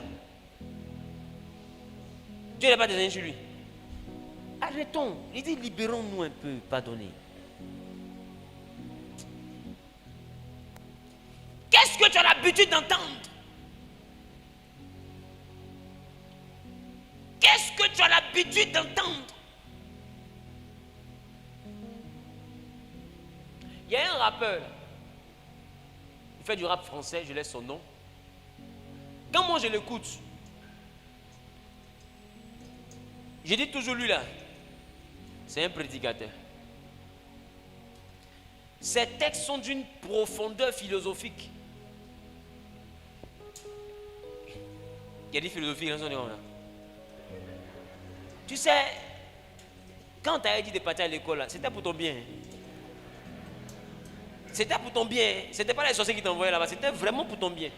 Dieu n'est pas désigné chez lui. Arrêtons. Il dit libérons-nous un peu, pardonnez. l'habitude d'entendre? Qu'est-ce que tu as l'habitude d'entendre? Il y a un rappeur, il fait du rap français, je laisse son nom. Quand moi je l'écoute, je dis toujours lui là, c'est un prédicateur. Ces textes sont d'une profondeur philosophique. Il y a des philosophies dans son nom là. Tu sais, quand tu as dit de partir à l'école là, c'était pour ton bien. C'était pour ton bien. C'était pas les sorciers qui t'envoyaient là-bas, c'était vraiment pour ton bien.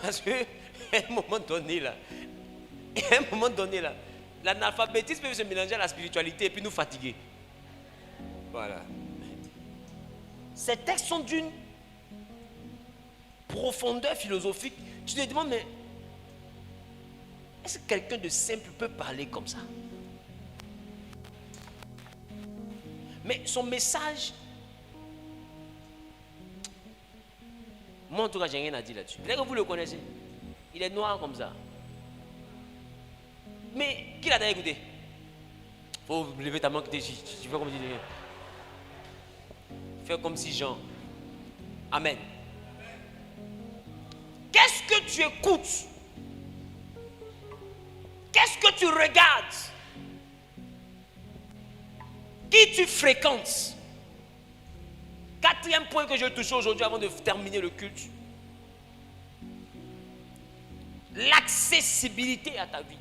Parce que, à un moment donné là, l'analphabétisme peut se mélanger à la spiritualité et puis nous fatiguer. Voilà. Ces textes sont d'une profondeur philosophique. Tu te demandes, mais est-ce que quelqu'un de simple peut parler comme ça? Mais son message, moi en tout cas, j'ai rien à dire là-dessus. Peut-être que vous le connaissez. Il est noir comme ça. Mais qui l'a écouté? Il faut lever ta main que tu fais comme si. Fais comme si Jean. Amen. Qu'est-ce que tu écoutes? Qu'est-ce que tu regardes? Qui tu fréquentes? Quatrième point que je vais toucher aujourd'hui avant de terminer le culte. L'accessibilité à ta vie.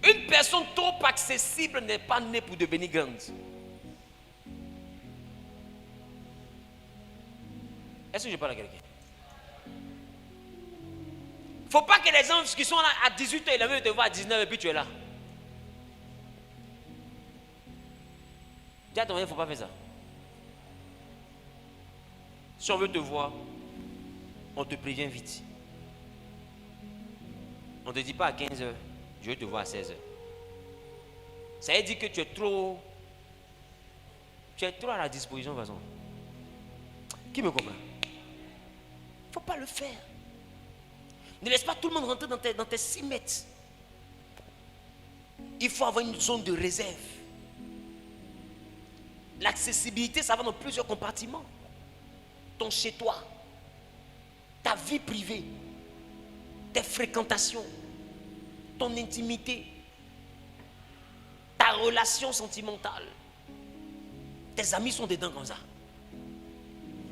Une personne trop accessible n'est pas née pour devenir grande. Est-ce que je parle à quelqu'un? Il ne faut pas que les gens qui sont là à 18 ans, ils veulent te voir à 19 et puis tu es là. Dis à ton mari, il ne faut pas faire ça. Si on veut te voir, on te prévient vite. On ne te dit pas à 15 heures, je vais te voir à 16 heures. Ça veut dire que tu es trop à la disposition de toute façon. Qui me comprend? Il ne faut pas le faire. Ne laisse pas tout le monde rentrer dans tes 6 mètres. Il faut avoir une zone de réserve. L'accessibilité, ça va dans plusieurs compartiments. Ton chez-toi, ta vie privée, tes fréquentations, ton intimité, ta relation sentimentale. Tes amis sont dedans comme ça.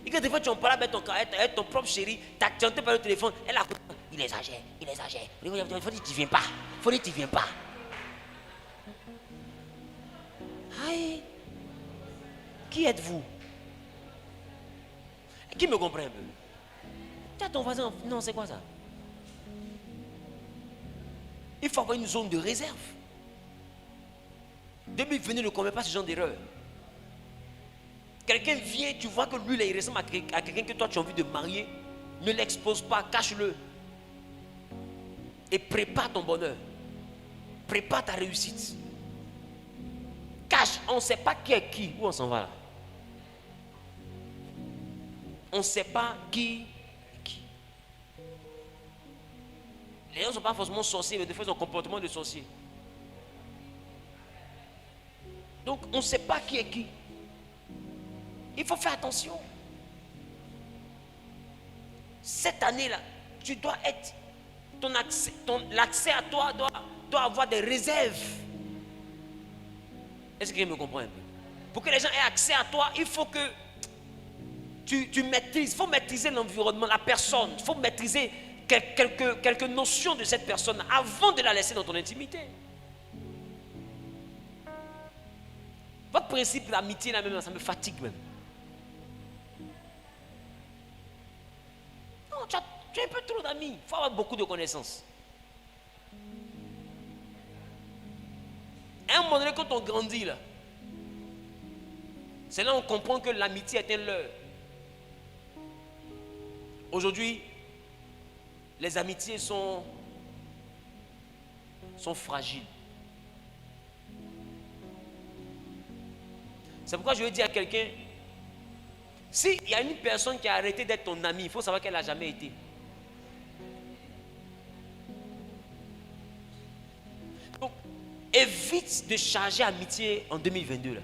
Et que des fois tu en parles avec ton propre chéri, tu as chanté par le téléphone, elle a il exagère. Il faut dire que tu ne viens pas. Il faut dire que tu ne viens pas. Aïe. Qui êtes-vous? Qui me comprend un peu? Tu as ton voisin, non, c'est quoi ça? Il faut avoir une zone de réserve. Depuis venez ne commets pas ce genre d'erreur. Quelqu'un vient, tu vois que lui, il ressemble à quelqu'un que toi tu as envie de marier. Ne l'expose pas, cache-le. Et prépare ton bonheur. Prépare ta réussite. Cache, on ne sait pas qui est qui. Où on s'en va là? On ne sait pas qui est qui. Les gens ne sont pas forcément sorciers, mais des fois ils ont un comportement de sorcier. Donc on ne sait pas qui est qui. Il faut faire attention. Cette année-là, tu dois être, l'accès à toi doit avoir des réserves. Est-ce que quelqu'un me comprend un peu? Pour que les gens aient accès à toi, il faut que tu maîtrises. Il faut maîtriser l'environnement, la personne. Il faut maîtriser quelques notions de cette personne avant de la laisser dans ton intimité. Votre principe d'amitié là même, ça me fatigue même. Non, tu as un peu trop d'amis. Il faut avoir beaucoup de connaissances. À un moment donné, quand on grandit là, c'est là qu'on comprend que l'amitié est un leurre. Aujourd'hui, les amitiés sont fragiles. C'est pourquoi je veux dire à quelqu'un, S'il y a une personne qui a arrêté d'être ton ami, il faut savoir qu'elle n'a jamais été. Donc, évite de charger amitié en 2022. Là.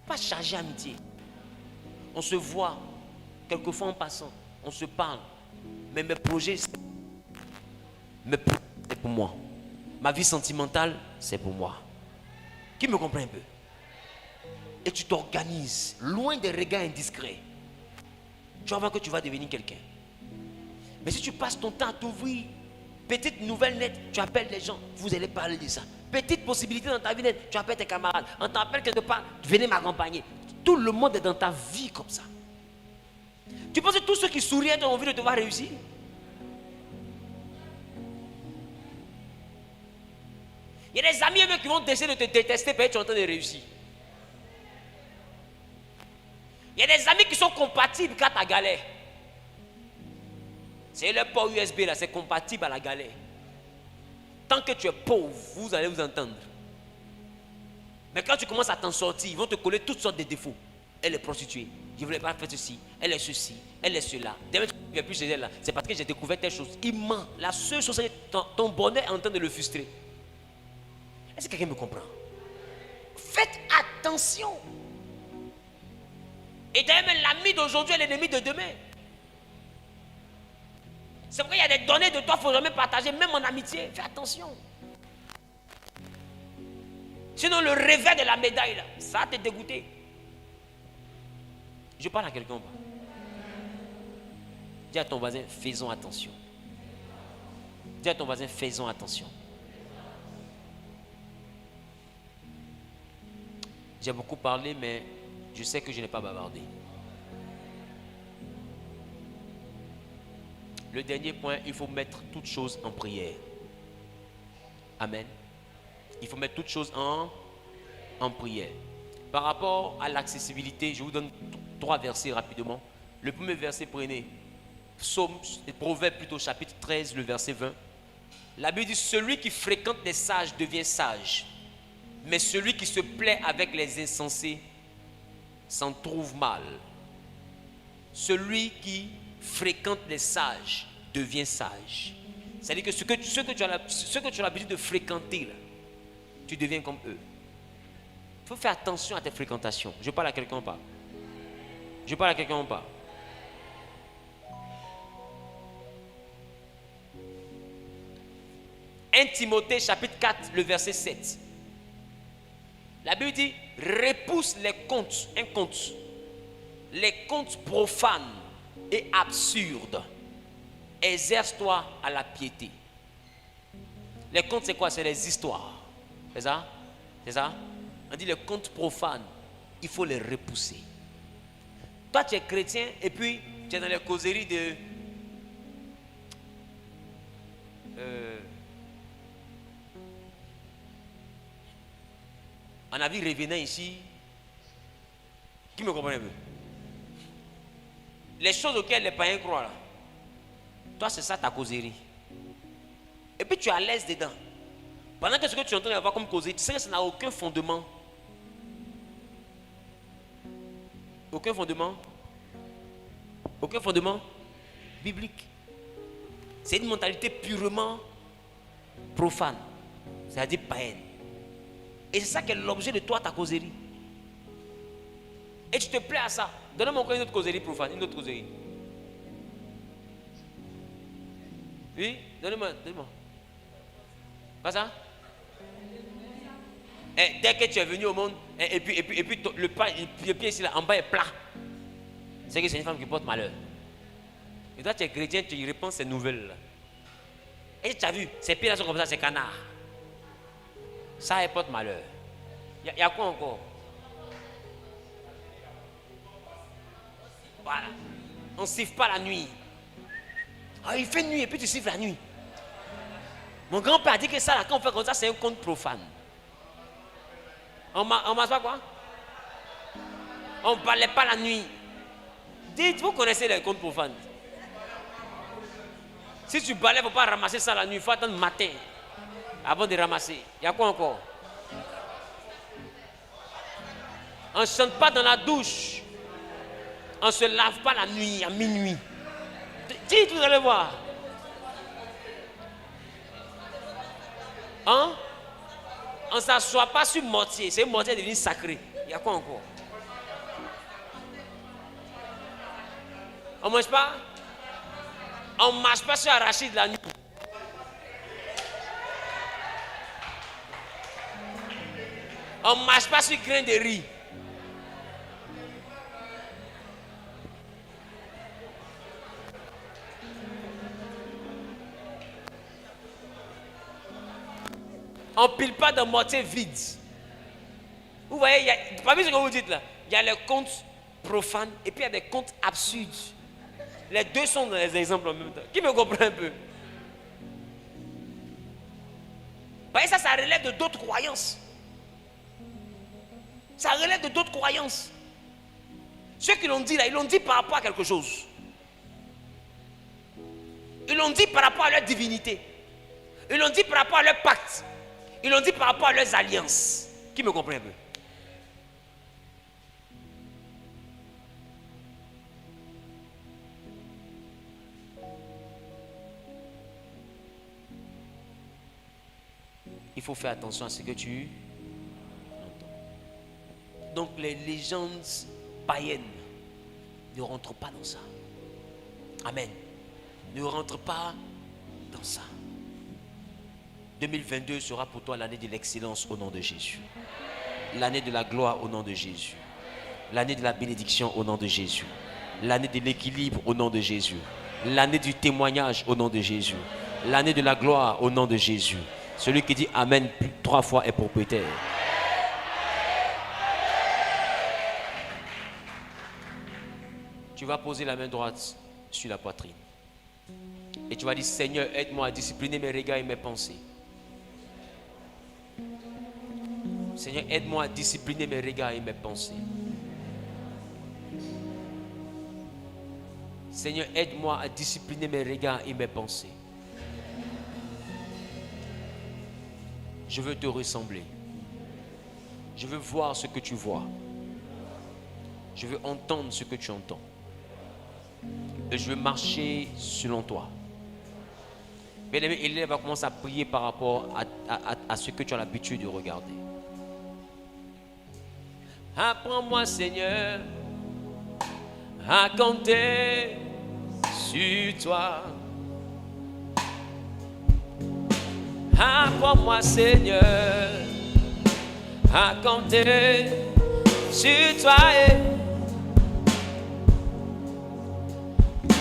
Pas charger amitié. On se voit, quelquefois en passant, on se parle. Mais mes projets, c'est pour moi. Ma vie sentimentale, c'est pour moi. Qui me comprend un peu? Et tu t'organises, loin des regards indiscrets. Tu vas voir que tu vas devenir quelqu'un. Mais si tu passes ton temps à t'ouvrir, petite nouvelle nette, tu appelles les gens, vous allez parler de ça. Petite possibilité dans ta vie nette, tu appelles tes camarades. On t'appelle quelque part, venez m'accompagner. Tout le monde est dans ta vie comme ça. Tu penses que tous ceux qui sourient ont envie de te voir réussir? Il y a des amis qui vont décider de te détester parce que tu es en train de réussir. Il y a des amis qui sont compatibles quand tu as galère. C'est le port USB là, c'est compatible à la galère. Tant que tu es pauvre, vous allez vous entendre. Mais quand tu commences à t'en sortir, ils vont te coller toutes sortes de défauts. Elle est prostituée, je ne voulais pas faire ceci, elle est ceci, elle est cela. Demain tu ne viens plus chez elle là, c'est parce que j'ai découvert telle chose. Il ment. La seule chose, c'est que ton bonheur est en train de le frustrer. Est-ce que quelqu'un me comprend? Faites attention. Et d'ailleurs, même l'ami d'aujourd'hui est l'ennemi de demain. C'est pourquoi il y a des données de toi qu'il ne faut jamais partager, même en amitié. Fais attention. Sinon, le revers de la médaille, là, ça va te dégoûter. Je parle à quelqu'un ou pas? Dis à ton voisin, faisons attention. Dis à ton voisin, faisons attention. J'ai beaucoup parlé, mais je sais que je n'ai pas bavardé. Le dernier point, il faut mettre toutes choses en prière. Amen. Il faut mettre toutes choses en prière. Par rapport à l'accessibilité, je vous donne 3 versets rapidement. Le premier verset, prenez Proverbe plutôt, chapitre 13, le verset 20. La Bible dit, celui qui fréquente les sages devient sage. Mais celui qui se plaît avec les insensés s'en trouve mal. Celui qui fréquente les sages devient sage. C'est-à-dire que ce que tu as l'habitude de fréquenter, là, tu deviens comme eux. Il faut faire attention à tes fréquentations. Je parle à quelqu'un ou pas? Je parle à quelqu'un ou pas? « 1 Timothée chapitre 4, le verset 7. La Bible dit, repousse les contes, les contes profanes et absurdes. Exerce-toi à la piété. Les contes, c'est quoi? C'est les histoires. C'est ça? C'est ça? On dit les contes profanes, il faut les repousser. Toi, tu es chrétien et puis tu es dans les causeries de... On a vu revenant ici. Qui me comprend un peu? Les choses auxquelles les païens croient là. Toi, c'est ça ta causerie. Et puis tu es à l'aise dedans. Pendant que ce que tu es en train d'avoir comme causerie, tu sais que ça n'a aucun fondement. Aucun fondement. Aucun fondement biblique. C'est une mentalité purement profane. C'est-à-dire païenne. Et c'est ça qui est l'objet de toi, ta causerie. Et tu te plais à ça. Donne-moi encore une autre causerie profane, une autre causerie. Oui, donne-moi. Pas ça? Et dès que tu es venu au monde, et puis le pied ici, là, en bas est plat. C'est que c'est une femme qui porte malheur. Et toi, tu es chrétien, tu y réponds ces nouvelles-là. Et tu as vu, ces pieds-là sont comme ça, c'est canard. Ça, elle porte malheur. Il y a quoi encore? Voilà. On ne siffle pas la nuit. Ah, il fait nuit et puis tu siffles la nuit. Mon grand-père a dit que ça, là, quand on fait comme ça, c'est un conte profane. On marche pas quoi? On ne parlait pas la nuit. Dites, vous connaissez les contes profanes. Si tu balais, il ne faut pas ramasser ça la nuit. Il faut attendre le matin avant de ramasser. Il y a quoi encore? On ne chante pas dans la douche. On ne se lave pas la nuit, à minuit. Dites, vous allez voir. Hein? On ne s'assoit pas sur mortier. C'est un mortier devenu sacré. Il y a quoi encore? On ne mange pas? On ne marche pas sur arachide la nuit. On ne marche pas sur grain de riz. On ne pile pas de mortier vide. Vous voyez, parmi ce que vous dites là, il y a les contes profanes et puis il y a des contes absurdes. Les deux sont dans les exemples en même temps. Qui me comprend un peu? Vous voyez, ça relève de d'autres croyances. Ça relève de d'autres croyances. Ceux qui l'ont dit là, ils l'ont dit par rapport à quelque chose. Ils l'ont dit par rapport à leur divinité. Ils l'ont dit par rapport à leur pacte. Ils l'ont dit par rapport à leurs alliances. Qui me comprend un peu? Il faut faire attention à ce que tu entends. Donc les légendes païennes ne rentrent pas dans ça. Amen. Ne rentrent pas dans ça. 2022 sera pour toi l'année de l'excellence au nom de Jésus. L'année de la gloire au nom de Jésus. L'année de la bénédiction au nom de Jésus. L'année de l'équilibre au nom de Jésus. L'année du témoignage au nom de Jésus. L'année de la gloire au nom de Jésus. Celui qui dit Amen 3 fois est propriétaire. Tu vas poser la main droite sur la poitrine. Et tu vas dire Seigneur, aide-moi à discipliner mes regards et mes pensées. Seigneur, aide-moi à discipliner mes regards et mes pensées. Seigneur, aide-moi à discipliner mes regards et mes pensées. Je veux te ressembler. Je veux voir ce que tu vois. Je veux entendre ce que tu entends. Et je veux marcher selon toi. Bien-aimé, Hélène va commencer à prier par rapport à ce que tu as l'habitude de regarder. Apprends-moi, Seigneur, à compter sur toi. Apprends-moi, Seigneur, à compter sur toi.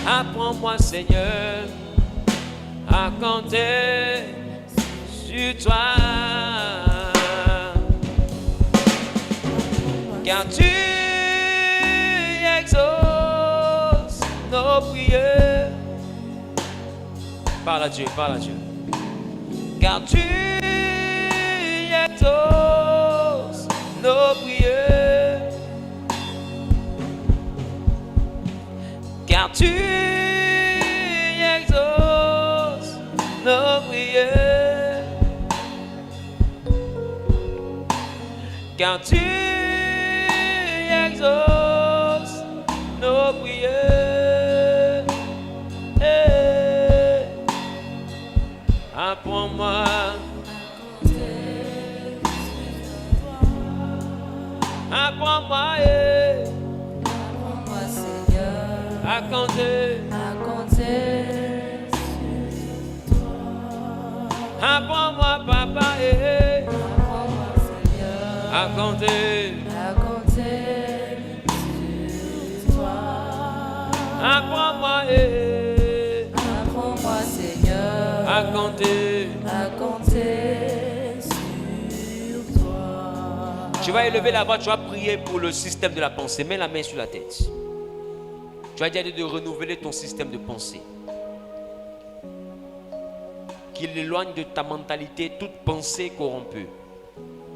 Apprends-moi, Seigneur, à compter sur toi. Car tu exauces nos prières. Parle à Dieu, parle à Dieu. Car tu exauces nos prières. Car tu exauces nos prières. Car tu exauces nos prières. Hey. Apprends-moi. Apprends-moi, Apprends-moi, Seigneur, à compter sur toi. Apprends-moi, Papa, Apprends-moi, Seigneur, à compter sur toi. Apprends-moi, Apprends-moi, Seigneur, à compter sur toi. Tu vas élever la voix, tu vas prier pour le système de la pensée. Mets la main sur la tête. Tu vas dire de renouveler ton système de pensée. Qu'il éloigne de ta mentalité toute pensée corrompue,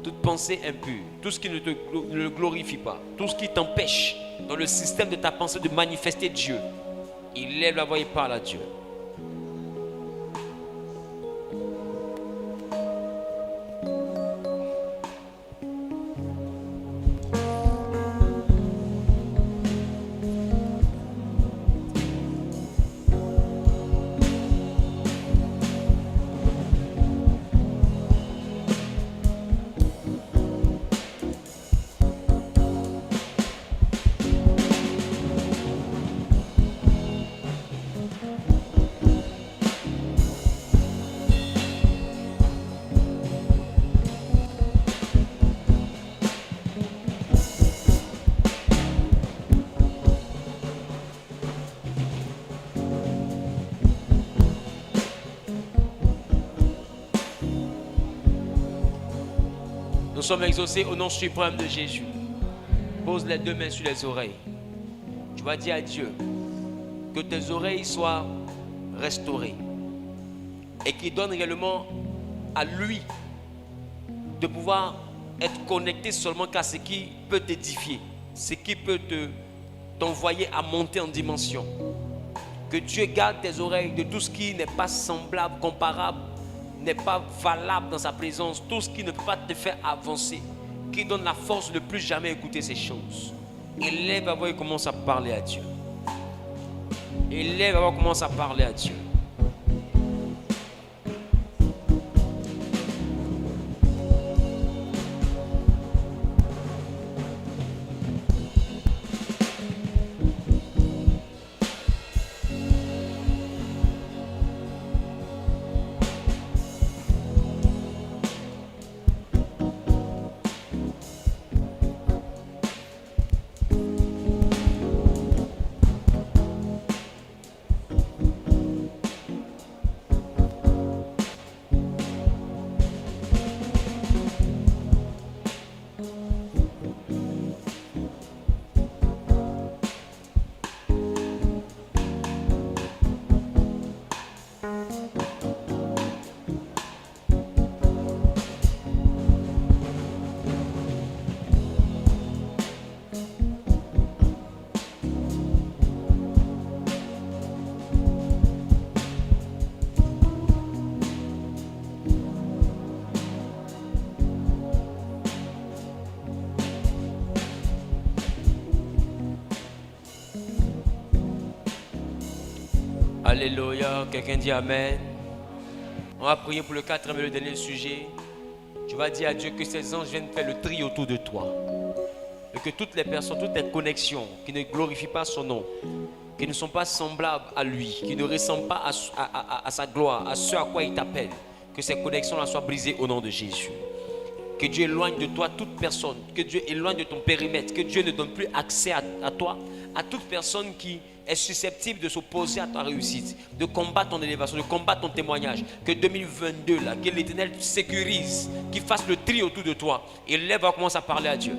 toute pensée impure, tout ce qui ne le glorifie pas, tout ce qui t'empêche dans le système de ta pensée de manifester Dieu. Il lève la voix et parle à Dieu. sommes exaucés au nom suprême de Jésus. Pose les 2 mains sur les oreilles. Tu vas dire à Dieu que tes oreilles soient restaurées et qu'il donne réellement à lui de pouvoir être connecté seulement qu'à ce qui peut t'édifier, ce qui peut t'envoyer à monter en dimension. Que Dieu garde tes oreilles de tout ce qui n'est pas semblable, comparable, n'est pas valable dans sa présence, tout ce qui ne peut pas te faire avancer, qui donne la force de ne plus jamais écouter ces choses. Élève à voir et commence à parler à Dieu. Élève à voir et commence à parler à Dieu. Alléluia, quelqu'un dit Amen. On va prier pour le 4e et le dernier sujet. Tu vas dire à Dieu que ces anges viennent faire le tri autour de toi. Et que toutes les personnes, toutes les connexions qui ne glorifient pas son nom, qui ne sont pas semblables à lui, qui ne ressemblent pas à sa gloire, à ce à quoi il t'appelle, que ces connexions-là soient brisées au nom de Jésus. Que Dieu éloigne de toi toute personne, que Dieu éloigne de ton périmètre, que Dieu ne donne plus accès à toi, à toute personne qui est susceptible de s'opposer à ta réussite, de combattre ton élévation, de combattre ton témoignage. Que 2022, là, que l'Éternel sécurise, qu'il fasse le tri autour de toi. Et lève, va commencer à parler à Dieu.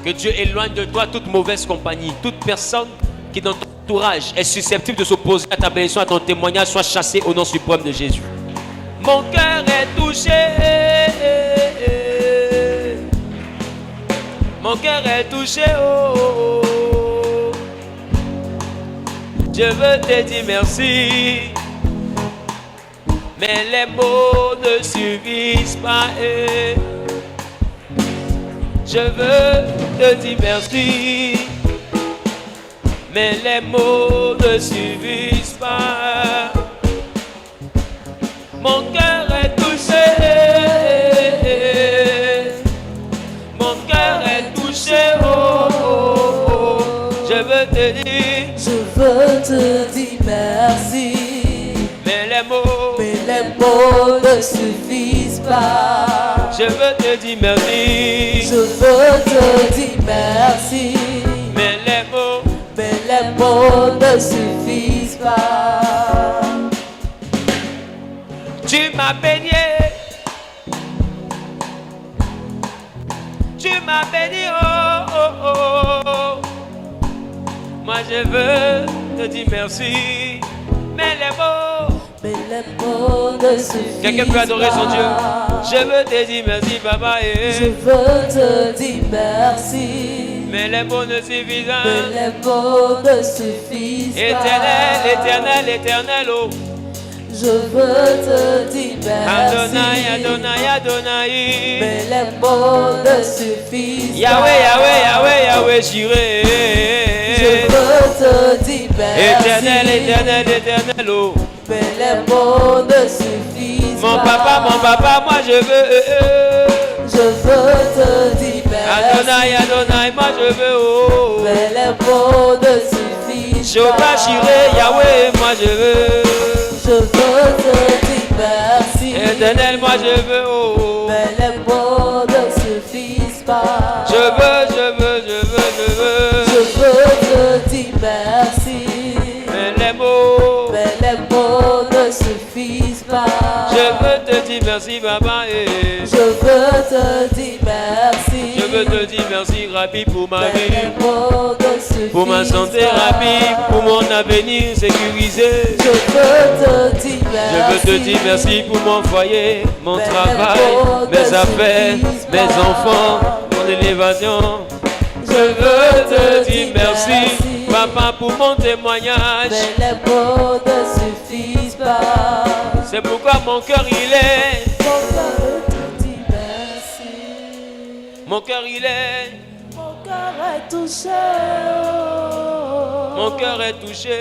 Que Dieu éloigne de toi toute mauvaise compagnie, toute personne qui dans ton entourage est susceptible de s'opposer à ta bénédiction, à ton témoignage, soit chassée au nom suprême de Jésus. Mon cœur est touché, mon cœur est touché, oh, oh. Je veux te dire merci, mais les mots ne suffisent pas. Je veux te dire merci, mais les mots ne suffisent pas. Mon cœur est touché, mon cœur est touché, oh, oh, oh. Je veux te dire merci, mais les mots ne suffisent pas. Je veux te dire merci, je veux te dire merci, mais les mots ne suffisent pas. Tu m'as baigné, tu m'as béni, oh, oh, oh. Moi je veux te dire merci, mais les mots ne suffisent pas. Quelqu'un peut adorer son Dieu. Je veux te dire merci, papa. Je veux te dire merci, mais les mots ne suffisent pas. Mais les mots ne suffisent Éternel, pas. éternel, éternel, oh. Je veux te dire merci. Adonai, Adonai, Adonai. Mais les mots ne suffisent Yahweh, pas. Yahweh, Yahweh, Yahweh, j'irai. Je veux te dire merci. Éternel, éternel, éternel, oh. Mais les mots ne suffisent Mon pas. papa, moi je veux. Je veux te dire merci. Adonai, Adonai, moi je veux. Oh. Mais les mots ne suffisent Jehovah pas. Jireh, Yahweh, moi je veux. Je veux te dire merci. Éternel, moi je veux. Oh. Mais les mots ne suffisent pas. Je veux. Je veux te dire merci. Mais les mots. Mais les mots ne suffisent pas. Je veux te dire merci, papa. Je veux te dire merci. Je veux te dire merci, Rabbi, pour ma Mais vie, les mots ne suffisent pour ma santé, pas. Rabbi, pour mon avenir sécurisé. Je veux te dire merci. Je veux te dire merci pour mon foyer, mon Mais travail, les mots mes ne affaires, suffisent mes pas. enfants, mon élévation. Je veux te dire merci, papa, pour mon témoignage. Mais les mots ne suffisent pas. C'est pourquoi mon cœur il est, Mon cœur te dit merci. mon cœur il est, Mon cœur est touché. mon cœur est touché.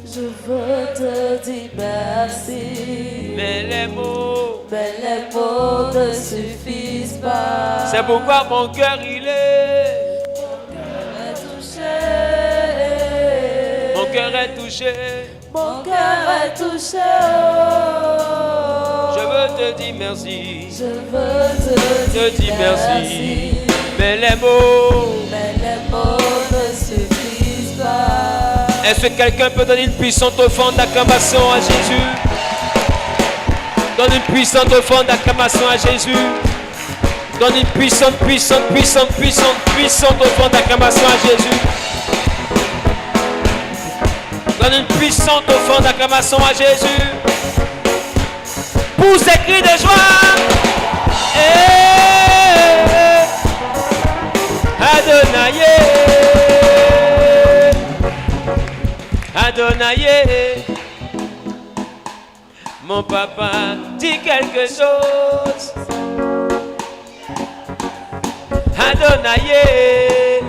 Je veux te dire merci. Mais les mots, les mots ne suffisent pas. c'est pourquoi mon cœur il est, mon cœur est touché. Mon cœur est touché. Je veux te dire merci, Je veux te dire merci. Mais les mots, Mais les mots ne suffisent pas. est-ce que quelqu'un peut donner une puissante offrande d'acclamation à Jésus? Donne une puissante offrande d'acclamation à Jésus. Donne une puissante offrande d'acclamation à Jésus. Donne une puissante offrande d'acclamation à Jésus. Pour ces cris de joie. Adonai. Adonai. Mon papa dit quelque chose. Adonai.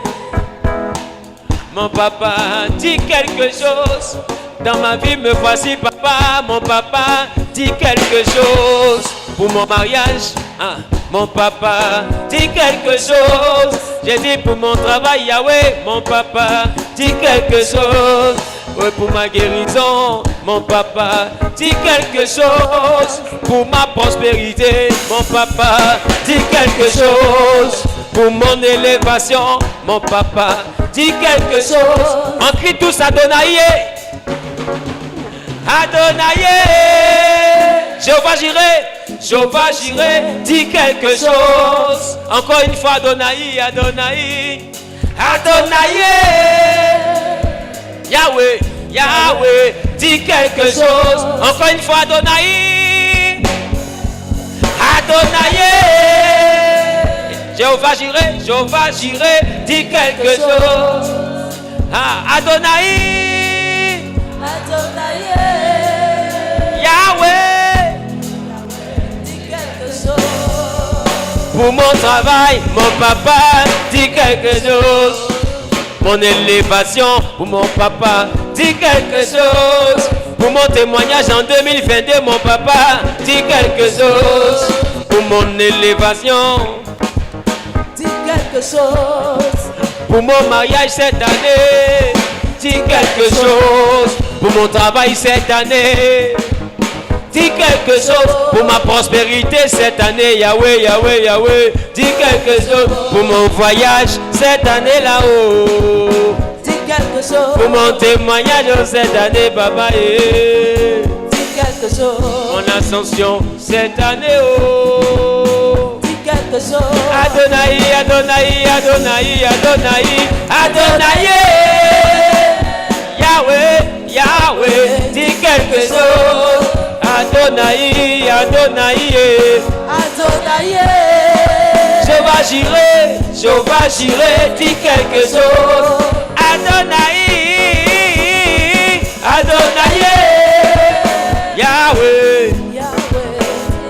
Mon papa dit quelque chose. Dans ma vie me voici papa. Mon papa dit quelque chose. Pour mon mariage, mon papa dit quelque chose. J'ai dit pour mon travail, Yahweh, mon papa dit quelque chose. Oui, pour ma guérison, mon papa dit quelque chose. Pour ma prospérité, mon papa dit quelque chose. Pour mon élévation, mon papa dit quelque chose. On crie tous Adonai. Adonai. Jéhovah Jireh. Jéhovah Jireh dit quelque chose. Encore une fois Adonai. Adonai. Adonai. Yahweh. Yahweh dit quelque chose. Encore une fois Adonai. Adonai. Jéhovah Jireh dit quelque chose. Adonai. Adonai. Yahweh. Dis quelque chose. Pour mon travail, mon papa dit quelque chose. Mon élévation, pour mon papa dit quelque chose. Pour mon témoignage en 2022, mon papa dit quelque chose. Pour mon élévation, Dis quelque chose. pour mon mariage cette année, dis quelque chose. Pour mon travail cette année, dis quelque chose. Pour ma prospérité cette année, Yahweh, Yahweh, Yahweh, dis quelque chose. Pour mon voyage cette année là-haut, Dis quelque chose. pour mon témoignage cette année, Baba, Dis quelque chose. mon ascension cette année, oh. Dis quelque chose. Adonai, Adonai, Adonai, Adonai, Adonai. Yahweh, Yahweh, dis quelque chose. Adonai, Adonai. Adonai. Jéhovah Jireh, dis quelque chose. Adonai, Adonai. Yahweh. Yahweh.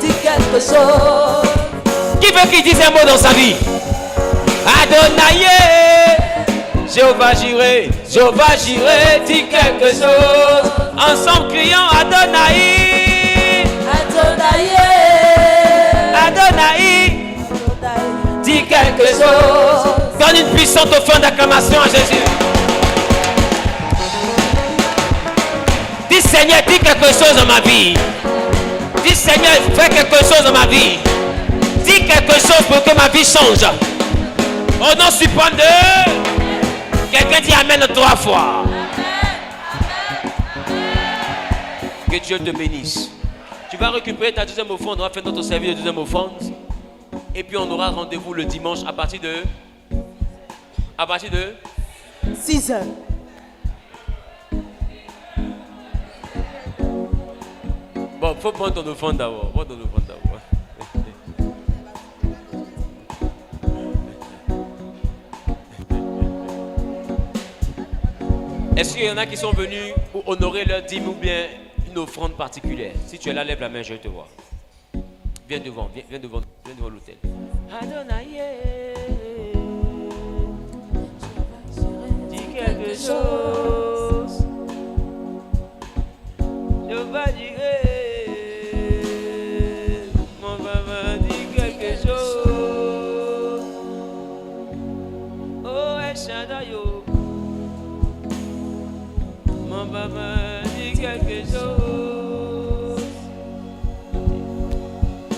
Dis quelque chose. Qui veut qu'il dise un mot dans sa vie? Adonai. Jéhovah Jireh, Jéhovah Jireh, dis quelque chose. Ensemble crions Adonai. Adonai. Adonai. Dis quelque chose. Donne une puissante offrande d'acclamation à Jésus. Dis Seigneur, dis quelque chose dans ma vie. Dis Seigneur, fais quelque chose dans ma vie. Dis quelque chose pour que ma vie change. Au nom suprême de... Quelqu'un dit Amen 3 fois. Que Dieu te bénisse. Tu vas récupérer ta deuxième offrande. On va faire notre service de deuxième offrande. Et puis on aura rendez-vous le dimanche à partir de 6 heures. Bon, faut prendre ton offrande d'abord. Prends ton offrande d'abord. Est-ce qu'il y en a qui sont venus pour honorer leur dîme ou bien une offrande particulière? Si tu es là, lève la main, je vais te voir. Viens devant l'autel. Adonai, dis quelque chose. Jéhovah Jireh, mon papa, dis quelque chose. Oh, El Shaddai, mon papa, dis quelque chose.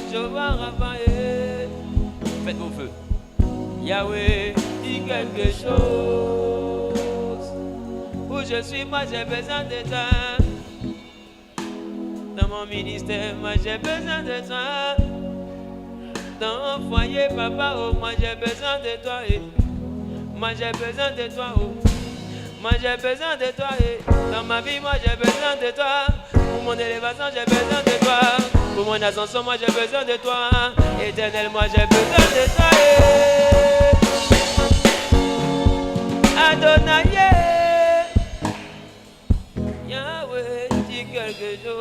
Jéhovah Raphaël, faites vos feux. Yahweh, dis quelque chose. Où je suis, moi j'ai besoin de toi. Dans mon ministère, moi j'ai besoin de toi. Dans mon foyer, papa, oh, moi j'ai besoin de toi. Moi j'ai besoin de toi. Oh. Moi j'ai besoin de toi. Dans ma vie, moi j'ai besoin de toi. Pour mon élévation, j'ai besoin de toi. Pour mon ascension, moi j'ai besoin de toi. Éternel, moi j'ai besoin de toi. Adonai, Yahweh, dis quelque chose.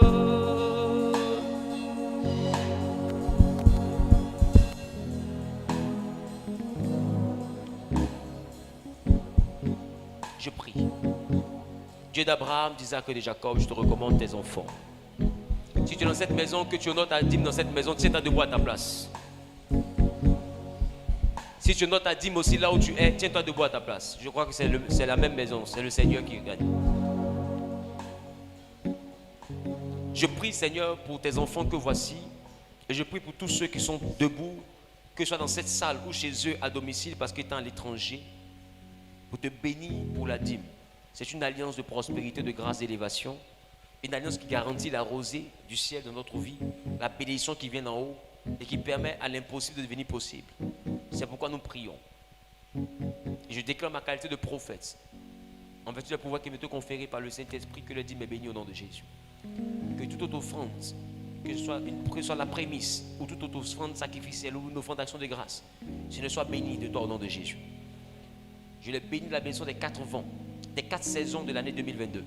Je prie. Dieu d'Abraham, d'Isaac et de Jacob, je te recommande tes enfants. Si tu es dans cette maison, que tu honores ta dîme dans cette maison, tiens-toi debout à ta place. Si tu honores ta dîme aussi là où tu es, tiens-toi debout à ta place. Je crois que c'est la même maison, c'est le Seigneur qui gagne. Je prie, Seigneur, pour tes enfants que voici. Et je prie pour tous ceux qui sont debout, que ce soit dans cette salle ou chez eux à domicile parce qu'ils sont à l'étranger, pour te bénir pour la dîme. C'est une alliance de prospérité, de grâce, d'élévation. Une alliance qui garantit la rosée du ciel de notre vie, la bénédiction qui vient d'en haut et qui permet à l'impossible de devenir possible. C'est pourquoi nous prions. Et je déclare ma qualité de prophète, en vertu du pouvoir qui m'est conféré par le Saint-Esprit, que le dîme est béni au nom de Jésus. Que toute autre offrande, que ce soit la prémisse ou toute autre offrande sacrificielle ou une offrande d'action de grâce, ce ne soit béni de toi au nom de Jésus. Je les bénis de la bénédiction des 4 vents, des 4 saisons de l'année 2022.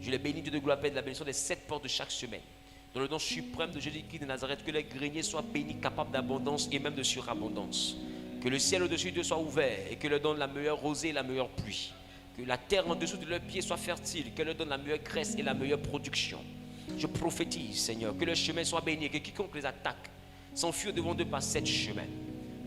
Je les bénis, Dieu de gloire, Père, de la bénédiction des 7 portes de chaque semaine. Dans le nom suprême de Jésus-Christ de Nazareth, que les greniers soient bénis, capables d'abondance et même de surabondance. Que le ciel au-dessus d'eux soit ouvert et que leur donne la meilleure rosée et la meilleure pluie. Que la terre en dessous de leurs pieds soit fertile, qu'elle leur donne la meilleure graisse et la meilleure production. Je prophétise, Seigneur, que le chemin soit béni et que quiconque les attaque s'enfuit devant d'eux par 7 chemins.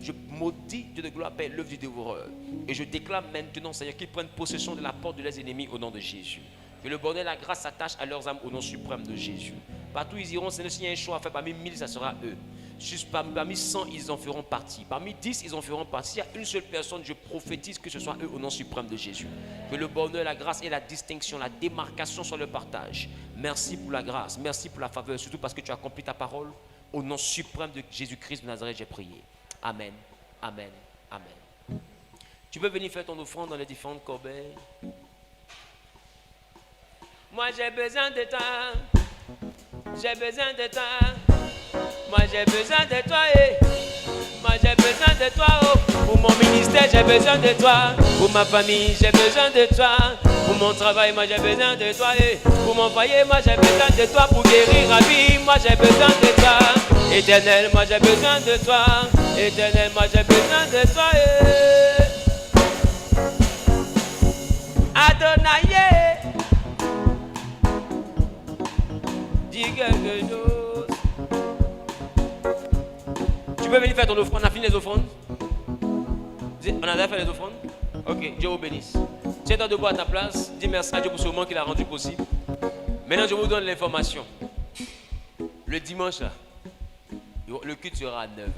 Je maudis, Dieu de gloire, Père, l'œuvre du dévoreur. Et je déclare maintenant, Seigneur, qu'ils prennent possession de la porte de leurs ennemis au nom de Jésus. Que le bonheur et la grâce s'attachent à leurs âmes au nom suprême de Jésus. Partout où ils iront, Seigneur, s'il y a un choix à faire, parmi 1000, ça sera eux. Juste parmi 100, ils en feront partie. Parmi 10, ils en feront partie. S'il y a une seule personne, je prophétise que ce soit eux au nom suprême de Jésus. Que le bonheur, la grâce et la distinction, la démarcation soient le partage. Merci pour la grâce, merci pour la faveur, surtout parce que tu as accompli ta parole. Au nom suprême de Jésus-Christ de Nazareth, j'ai prié. Amen, amen, amen. Tu peux venir faire ton offrande dans les différentes corbeilles. Moi j'ai besoin de toi, j'ai besoin de toi. Moi j'ai besoin de toi, moi j'ai besoin de toi, oh. Pour mon ministère j'ai besoin de toi. Pour ma famille j'ai besoin de toi. Pour mon travail moi j'ai besoin de toi, Pour mon foyer moi j'ai besoin de toi. Pour guérir la vie moi j'ai besoin de toi. Éternel moi j'ai besoin de toi. Éternel moi j'ai besoin de toi, Adonai, dis quelque chose. Tu peux venir faire ton offrande. On a fini les offrandes. On a déjà fait les offrandes. Ok, Dieu vous bénisse. Tiens-toi debout à ta place. Dis merci à Dieu pour ce moment qu'il a rendu possible. Maintenant, je vous donne l'information. Le dimanche, là, le culte sera à 9h.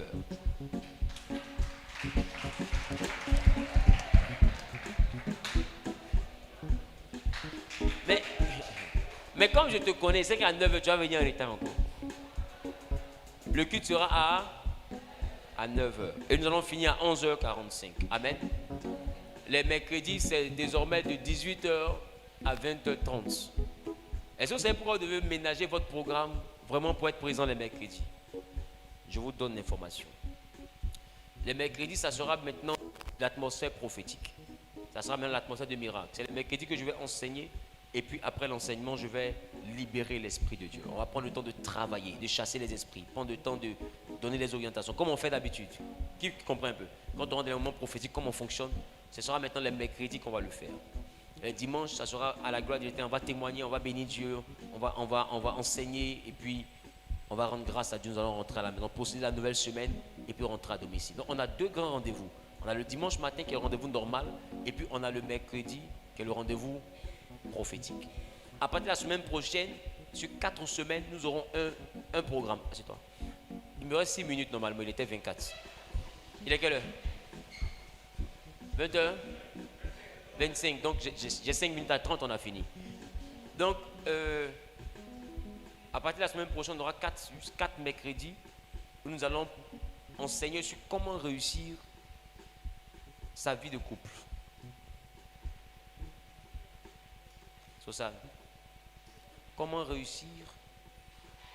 Mais comme je te connais, c'est qu'à 9h, tu vas venir en retard encore. Le culte sera à 9h. Et nous allons finir à 11h45. Amen. Les mercredis, c'est désormais de 18h à 20h30. Est-ce que vous savez pourquoi vous devez ménager votre programme vraiment pour être présent les mercredis? Je vous donne l'information. Les mercredis, ça sera maintenant l'atmosphère prophétique. Ça sera maintenant l'atmosphère de miracle. C'est les mercredis que je vais enseigner. Et puis après l'enseignement, je vais libérer l'Esprit de Dieu. On va prendre le temps de travailler, de chasser les esprits, prendre le temps de donner les orientations, comme on fait d'habitude. Qui comprend un peu? Quand on rentre dans les moments prophétiques, comment on fonctionne, ce sera maintenant les mercredis qu'on va le faire. Les dimanches, ça sera à la gloire de l'Éternel. On va témoigner, on va bénir Dieu, on va enseigner et puis on va rendre grâce à Dieu. Nous allons rentrer à la maison, procéder la nouvelle semaine et puis rentrer à domicile. Donc on a deux grands rendez-vous. On a le dimanche matin qui est le rendez-vous normal et puis on a le mercredi qui est le rendez-vous prophétique. À partir de la semaine prochaine, sur 4 semaines, nous aurons un programme. Assieds-toi. Il me reste 6 minutes normalement, il était 24. Il est quelle heure? 21, 25, donc j'ai 5 minutes à 30, on a fini. Donc, à partir de la semaine prochaine, on aura 4 mercredis où nous allons enseigner sur comment réussir sa vie de couple. C'est ça. Comment réussir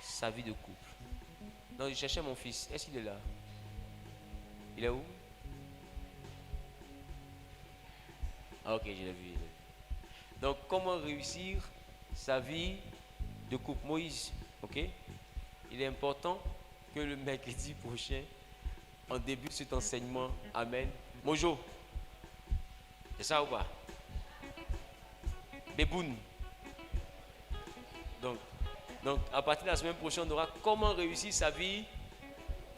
sa vie de couple. Donc, je cherchais mon fils. Est-ce qu'il est là? Il est où? Ah, ok, je l'ai vu. Donc, comment réussir sa vie de couple? Moïse, ok? Il est important que le mercredi prochain, on débute cet enseignement. Amen. Mojo, c'est ça ou pas? Béboun. Donc, à partir de la semaine prochaine, on aura comment réussir sa vie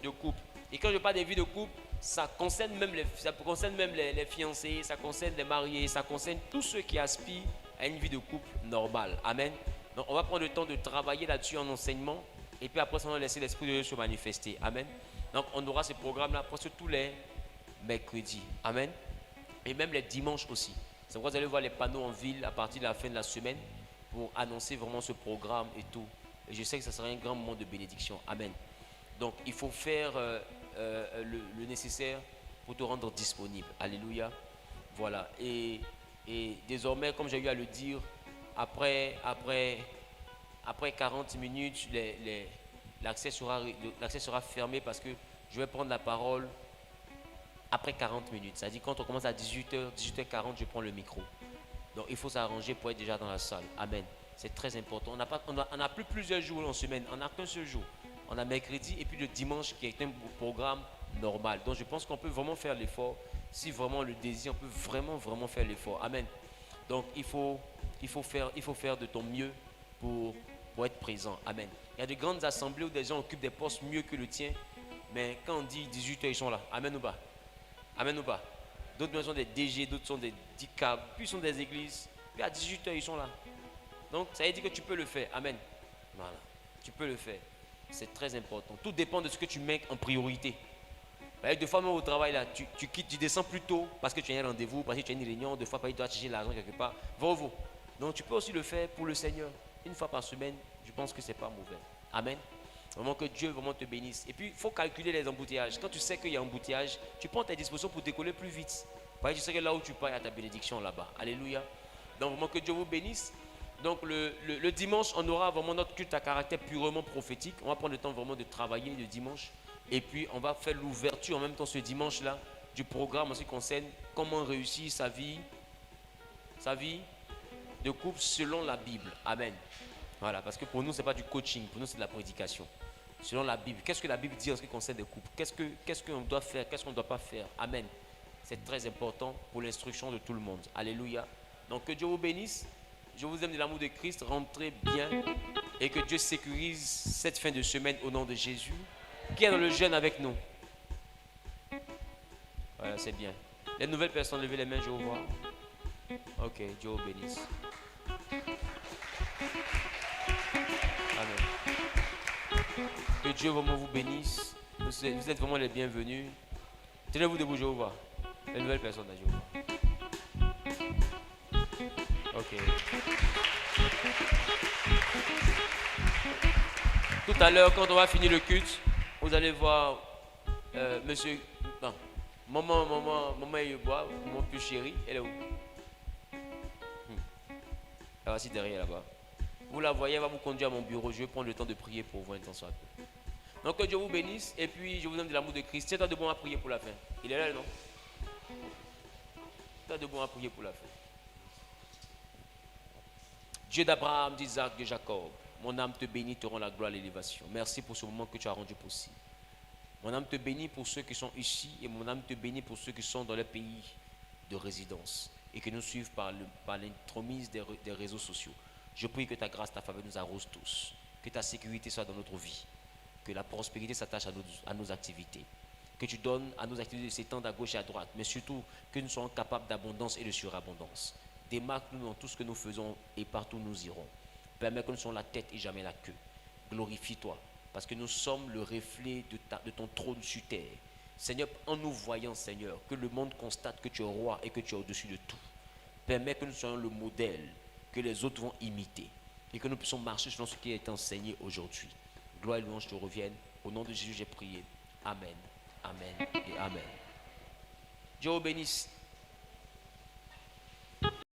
de couple. Et quand je parle de vie de couple, ça concerne même les fiancés, ça concerne les mariés, ça concerne tous ceux qui aspirent à une vie de couple normale. Amen. Donc, on va prendre le temps de travailler là-dessus en enseignement. Et puis après, on va laisser l'Esprit de Dieu se manifester. Amen. Donc, on aura ce programme-là presque tous les mercredis. Amen. Et même les dimanches aussi. C'est pourquoi vous allez voir les panneaux en ville à partir de la fin de la semaine pour annoncer vraiment ce programme et tout. Et je sais que ça sera un grand moment de bénédiction. Amen. Donc, il faut faire le nécessaire pour te rendre disponible. Alléluia. Voilà. Et désormais, comme j'ai eu à le dire, après 40 minutes, l'accès sera fermé parce que je vais prendre la parole après 40 minutes. C'est-à-dire quand on commence à 18h, 18h40, je prends le micro. Donc il faut s'arranger pour être déjà dans la salle. Amen. C'est très important. On n'a plus plusieurs jours en semaine. On n'a qu'un seul jour. On a mercredi et puis le dimanche qui est un programme normal. Donc je pense qu'on peut vraiment faire l'effort. Si vraiment le désir, on peut vraiment faire l'effort. Amen. Donc il faut faire de ton mieux pour être présent. Amen. Il y a de grandes assemblées où des gens occupent des postes mieux que le tien. Mais quand on dit 18h, ils sont là. Amen ou pas? Amen ou pas? D'autres sont des DG, d'autres sont des DICAB, puis ils sont des églises. Puis à 18h, ils sont là. Donc, ça veut dire que tu peux le faire. Amen. Voilà. Tu peux le faire. C'est très important. Tout dépend de ce que tu mets en priorité. Des fois, même au travail, là, tu quittes, tu descends plus tôt parce que tu as un rendez-vous, parce que tu as une réunion. Deux fois, tu dois chercher l'argent quelque part. Va. Donc, tu peux aussi le faire pour le Seigneur. Une fois par semaine, je pense que ce n'est pas mauvais. Amen. Vraiment que Dieu vraiment te bénisse. Et puis, il faut calculer les embouteillages. Quand tu sais qu'il y a un embouteillage, tu prends tes dispositions pour décoller plus vite. Parce que tu sais que là où tu pars, il y a ta bénédiction là-bas. Alléluia. Donc, vraiment que Dieu vous bénisse. Donc, le dimanche, on aura vraiment notre culte à caractère purement prophétique. On va prendre le temps vraiment de travailler le dimanche. Et puis, on va faire l'ouverture en même temps ce dimanche-là du programme en ce qui concerne comment réussir sa vie de couple selon la Bible. Amen. Voilà, parce que pour nous, ce n'est pas du coaching, pour nous, c'est de la prédication. Selon la Bible, qu'est-ce que la Bible dit en ce qui concerne les couples? Qu'est-ce qu'on doit faire? Qu'est-ce qu'on ne doit pas faire? Amen. C'est très important pour l'instruction de tout le monde. Alléluia. Donc que Dieu vous bénisse. Je vous aime de l'amour de Christ. Rentrez bien. Et que Dieu sécurise cette fin de semaine au nom de Jésus. Qui est dans le jeûne avec nous? Voilà, c'est bien. Les nouvelles personnes, levez les mains, je vous vois. Ok, Dieu vous bénisse. Amen. Que Dieu vraiment vous bénisse. Vous êtes vraiment les bienvenus. Tenez-vous debout, je vous vois. Les nouvelles personnes, là, je vous vois. Ok. Tout à l'heure, quand on va finir le culte, vous allez voir monsieur. Non, maman Yebois, mon plus chéri, elle est où? Elle va assis derrière là-bas. Vous la voyez, elle va vous conduire à mon bureau. Je vais prendre le temps de prier pour vous un temps soit peu. Donc que Dieu vous bénisse et puis je vous donne de l'amour de Christ. Tiens-toi debout à prier pour la fin. Il est là, non? Tiens-toi debout à prier pour la fin. Dieu d'Abraham, d'Isaac, de Jacob, mon âme te bénit, te rend la gloire et l'élévation. Merci pour ce moment que tu as rendu possible. Mon âme te bénit pour ceux qui sont ici et mon âme te bénit pour ceux qui sont dans les pays de résidence et qui nous suivent par l'intromise des réseaux sociaux. Je prie que ta grâce, ta faveur nous arrose tous, que ta sécurité soit dans notre vie, que la prospérité s'attache à nos activités, que tu donnes à nos activités de s'étendre à gauche et à droite, mais surtout que nous soyons capables d'abondance et de surabondance. Démarque-nous dans tout ce que nous faisons et partout où nous irons. Permets que nous soyons la tête et jamais la queue. Glorifie-toi, parce que nous sommes le reflet de ton trône sur terre. Seigneur, en nous voyant, Seigneur, que le monde constate que tu es roi et que tu es au-dessus de tout. Permets que nous soyons le modèle que les autres vont imiter et que nous puissions marcher selon ce qui est enseigné aujourd'hui. Gloire et louange te reviennent. Au nom de Jésus, j'ai prié. Amen, amen et amen. Dieu vous bénisse.